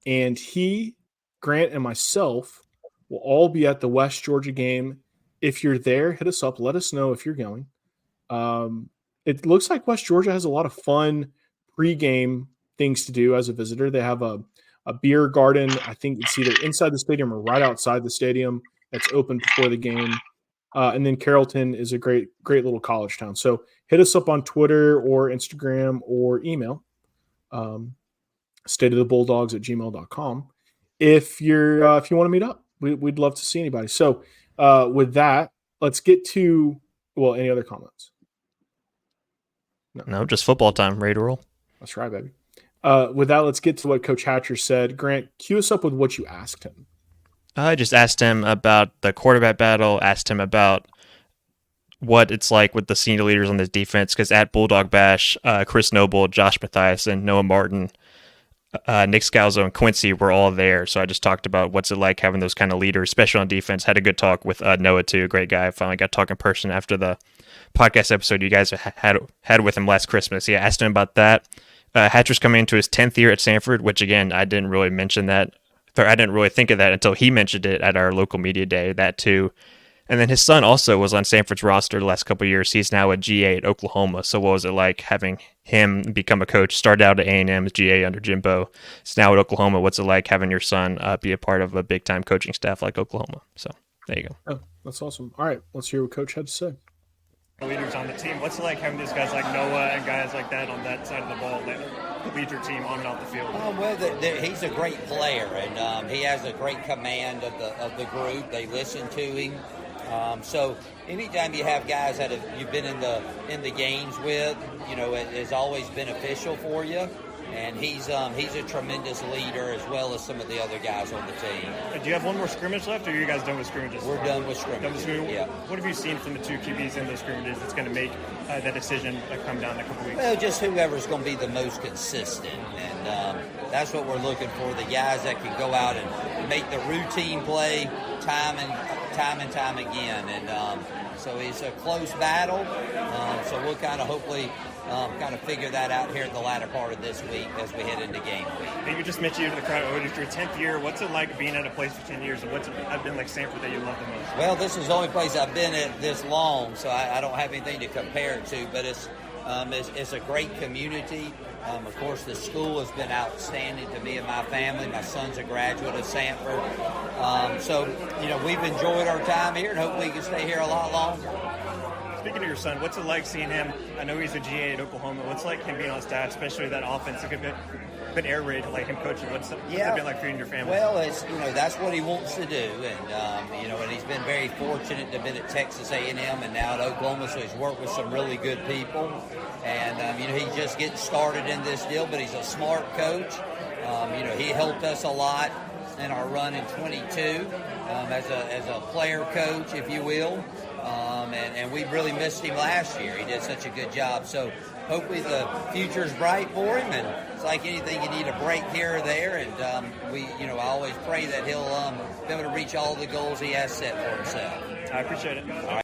Speaker 1: and he, Grant, and myself will all be at the West Georgia game. If you're there, hit us up. Let us know if you're going. It looks like West Georgia has a lot of fun pregame things to do as a visitor. They have a beer garden. I think it's either inside the stadium or right outside the stadium that's open before the game. And then Carrollton is a great little college town. So hit us up on Twitter or Instagram or email, stateofthebulldogs@gmail.com. If you want to meet up, we'd love to see anybody. So with that, let's get to, any other comments?
Speaker 2: No, just football time. Ready to roll.
Speaker 1: That's right, baby. With that, let's get to what Coach Hatcher said. Grant, cue us up with what you asked him.
Speaker 2: I just asked him about the quarterback battle, asked him about what it's like with the senior leaders on this defense, because at Bulldog Bash, Chris Noble, Josh Mathias, and Noah Martin, Nick Scalzo, and Quincy were all there. So I just talked about what's it like having those kind of leaders, especially on defense. Had a good talk with Noah, too. Great guy. I finally got to talk in person after the podcast episode you guys had with him last Christmas. Yeah, I asked him about that. Hatcher's coming into his 10th year at Samford, which, again, I didn't really mention that. Or I didn't really think of that until he mentioned it at our local media day, that too. And then his son also was on Samford's roster the last couple of years. He's now a GA at Oklahoma. So what was it like having him become a coach? Started out at A&M as GA under Jimbo. It's now at Oklahoma. What's it like having your son be a part of a big-time coaching staff like Oklahoma? So there you go.
Speaker 1: Oh, that's awesome. All right, let's hear what Coach had to say.
Speaker 5: Leaders on the team. What's it like having these guys like Noah and guys like that on that side of the ball that lead your team on and off the field?
Speaker 6: He's a great player, and he has a great command of the group. They listen to him. So anytime you have guys that you've been in the games with, it is always beneficial for you. And he's a tremendous leader as well as some of the other guys on the team.
Speaker 5: Do you have one more scrimmage left, or are you guys done with scrimmages?
Speaker 6: We're done with scrimmages.
Speaker 5: Yeah. What have you seen from the two QBs in those scrimmages that's going to make that decision come down in a couple weeks?
Speaker 6: Well, just whoever's going to be the most consistent, and that's what we're looking for. The guys that can go out and make the routine play time and time again. And so it's a close battle. So we'll kind of hopefully figure that out here in the latter part of this week as we head into game week.
Speaker 5: You just mentioned to the crowd, it's your 10th year. What's it like being at a place for 10 years, and what's it been like Samford that you love the most?
Speaker 6: Well, this is the only place I've been at this long, so I don't have anything to compare it to, but it's a great community. Of course, the school has been outstanding to me and my family. My son's a graduate of Samford. So, we've enjoyed our time here, and hopefully we can stay here a lot longer.
Speaker 5: Speaking of your son, what's it like seeing him? I know he's a GA at Oklahoma. What's it like him being on staff, especially that offense? It's a good air raid, like him coaching. What's it been like for you and your family?
Speaker 6: Well, that's what he wants to do, and he's been very fortunate to have been at Texas A&M and now at Oklahoma, so he's worked with some really good people, and he's just getting started in this deal, but he's a smart coach. He helped us a lot in our run in 22 as a player coach, if you will. And we really missed him last year. He did such a good job. So hopefully the future's bright for him. And it's like anything, you need a break here or there. And I always pray that he'll be able to reach all the goals he has set for himself.
Speaker 5: I appreciate it. All right.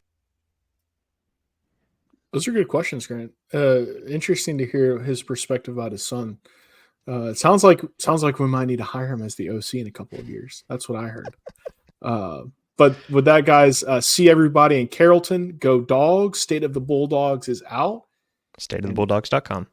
Speaker 1: Those are good questions, Grant. Interesting to hear his perspective about his son. It sounds like we might need to hire him as the OC in a couple of years. That's what I heard. But with that, guys, see everybody in Carrollton. Go Dogs. State of the Bulldogs is out.
Speaker 2: StateoftheBulldogs.com.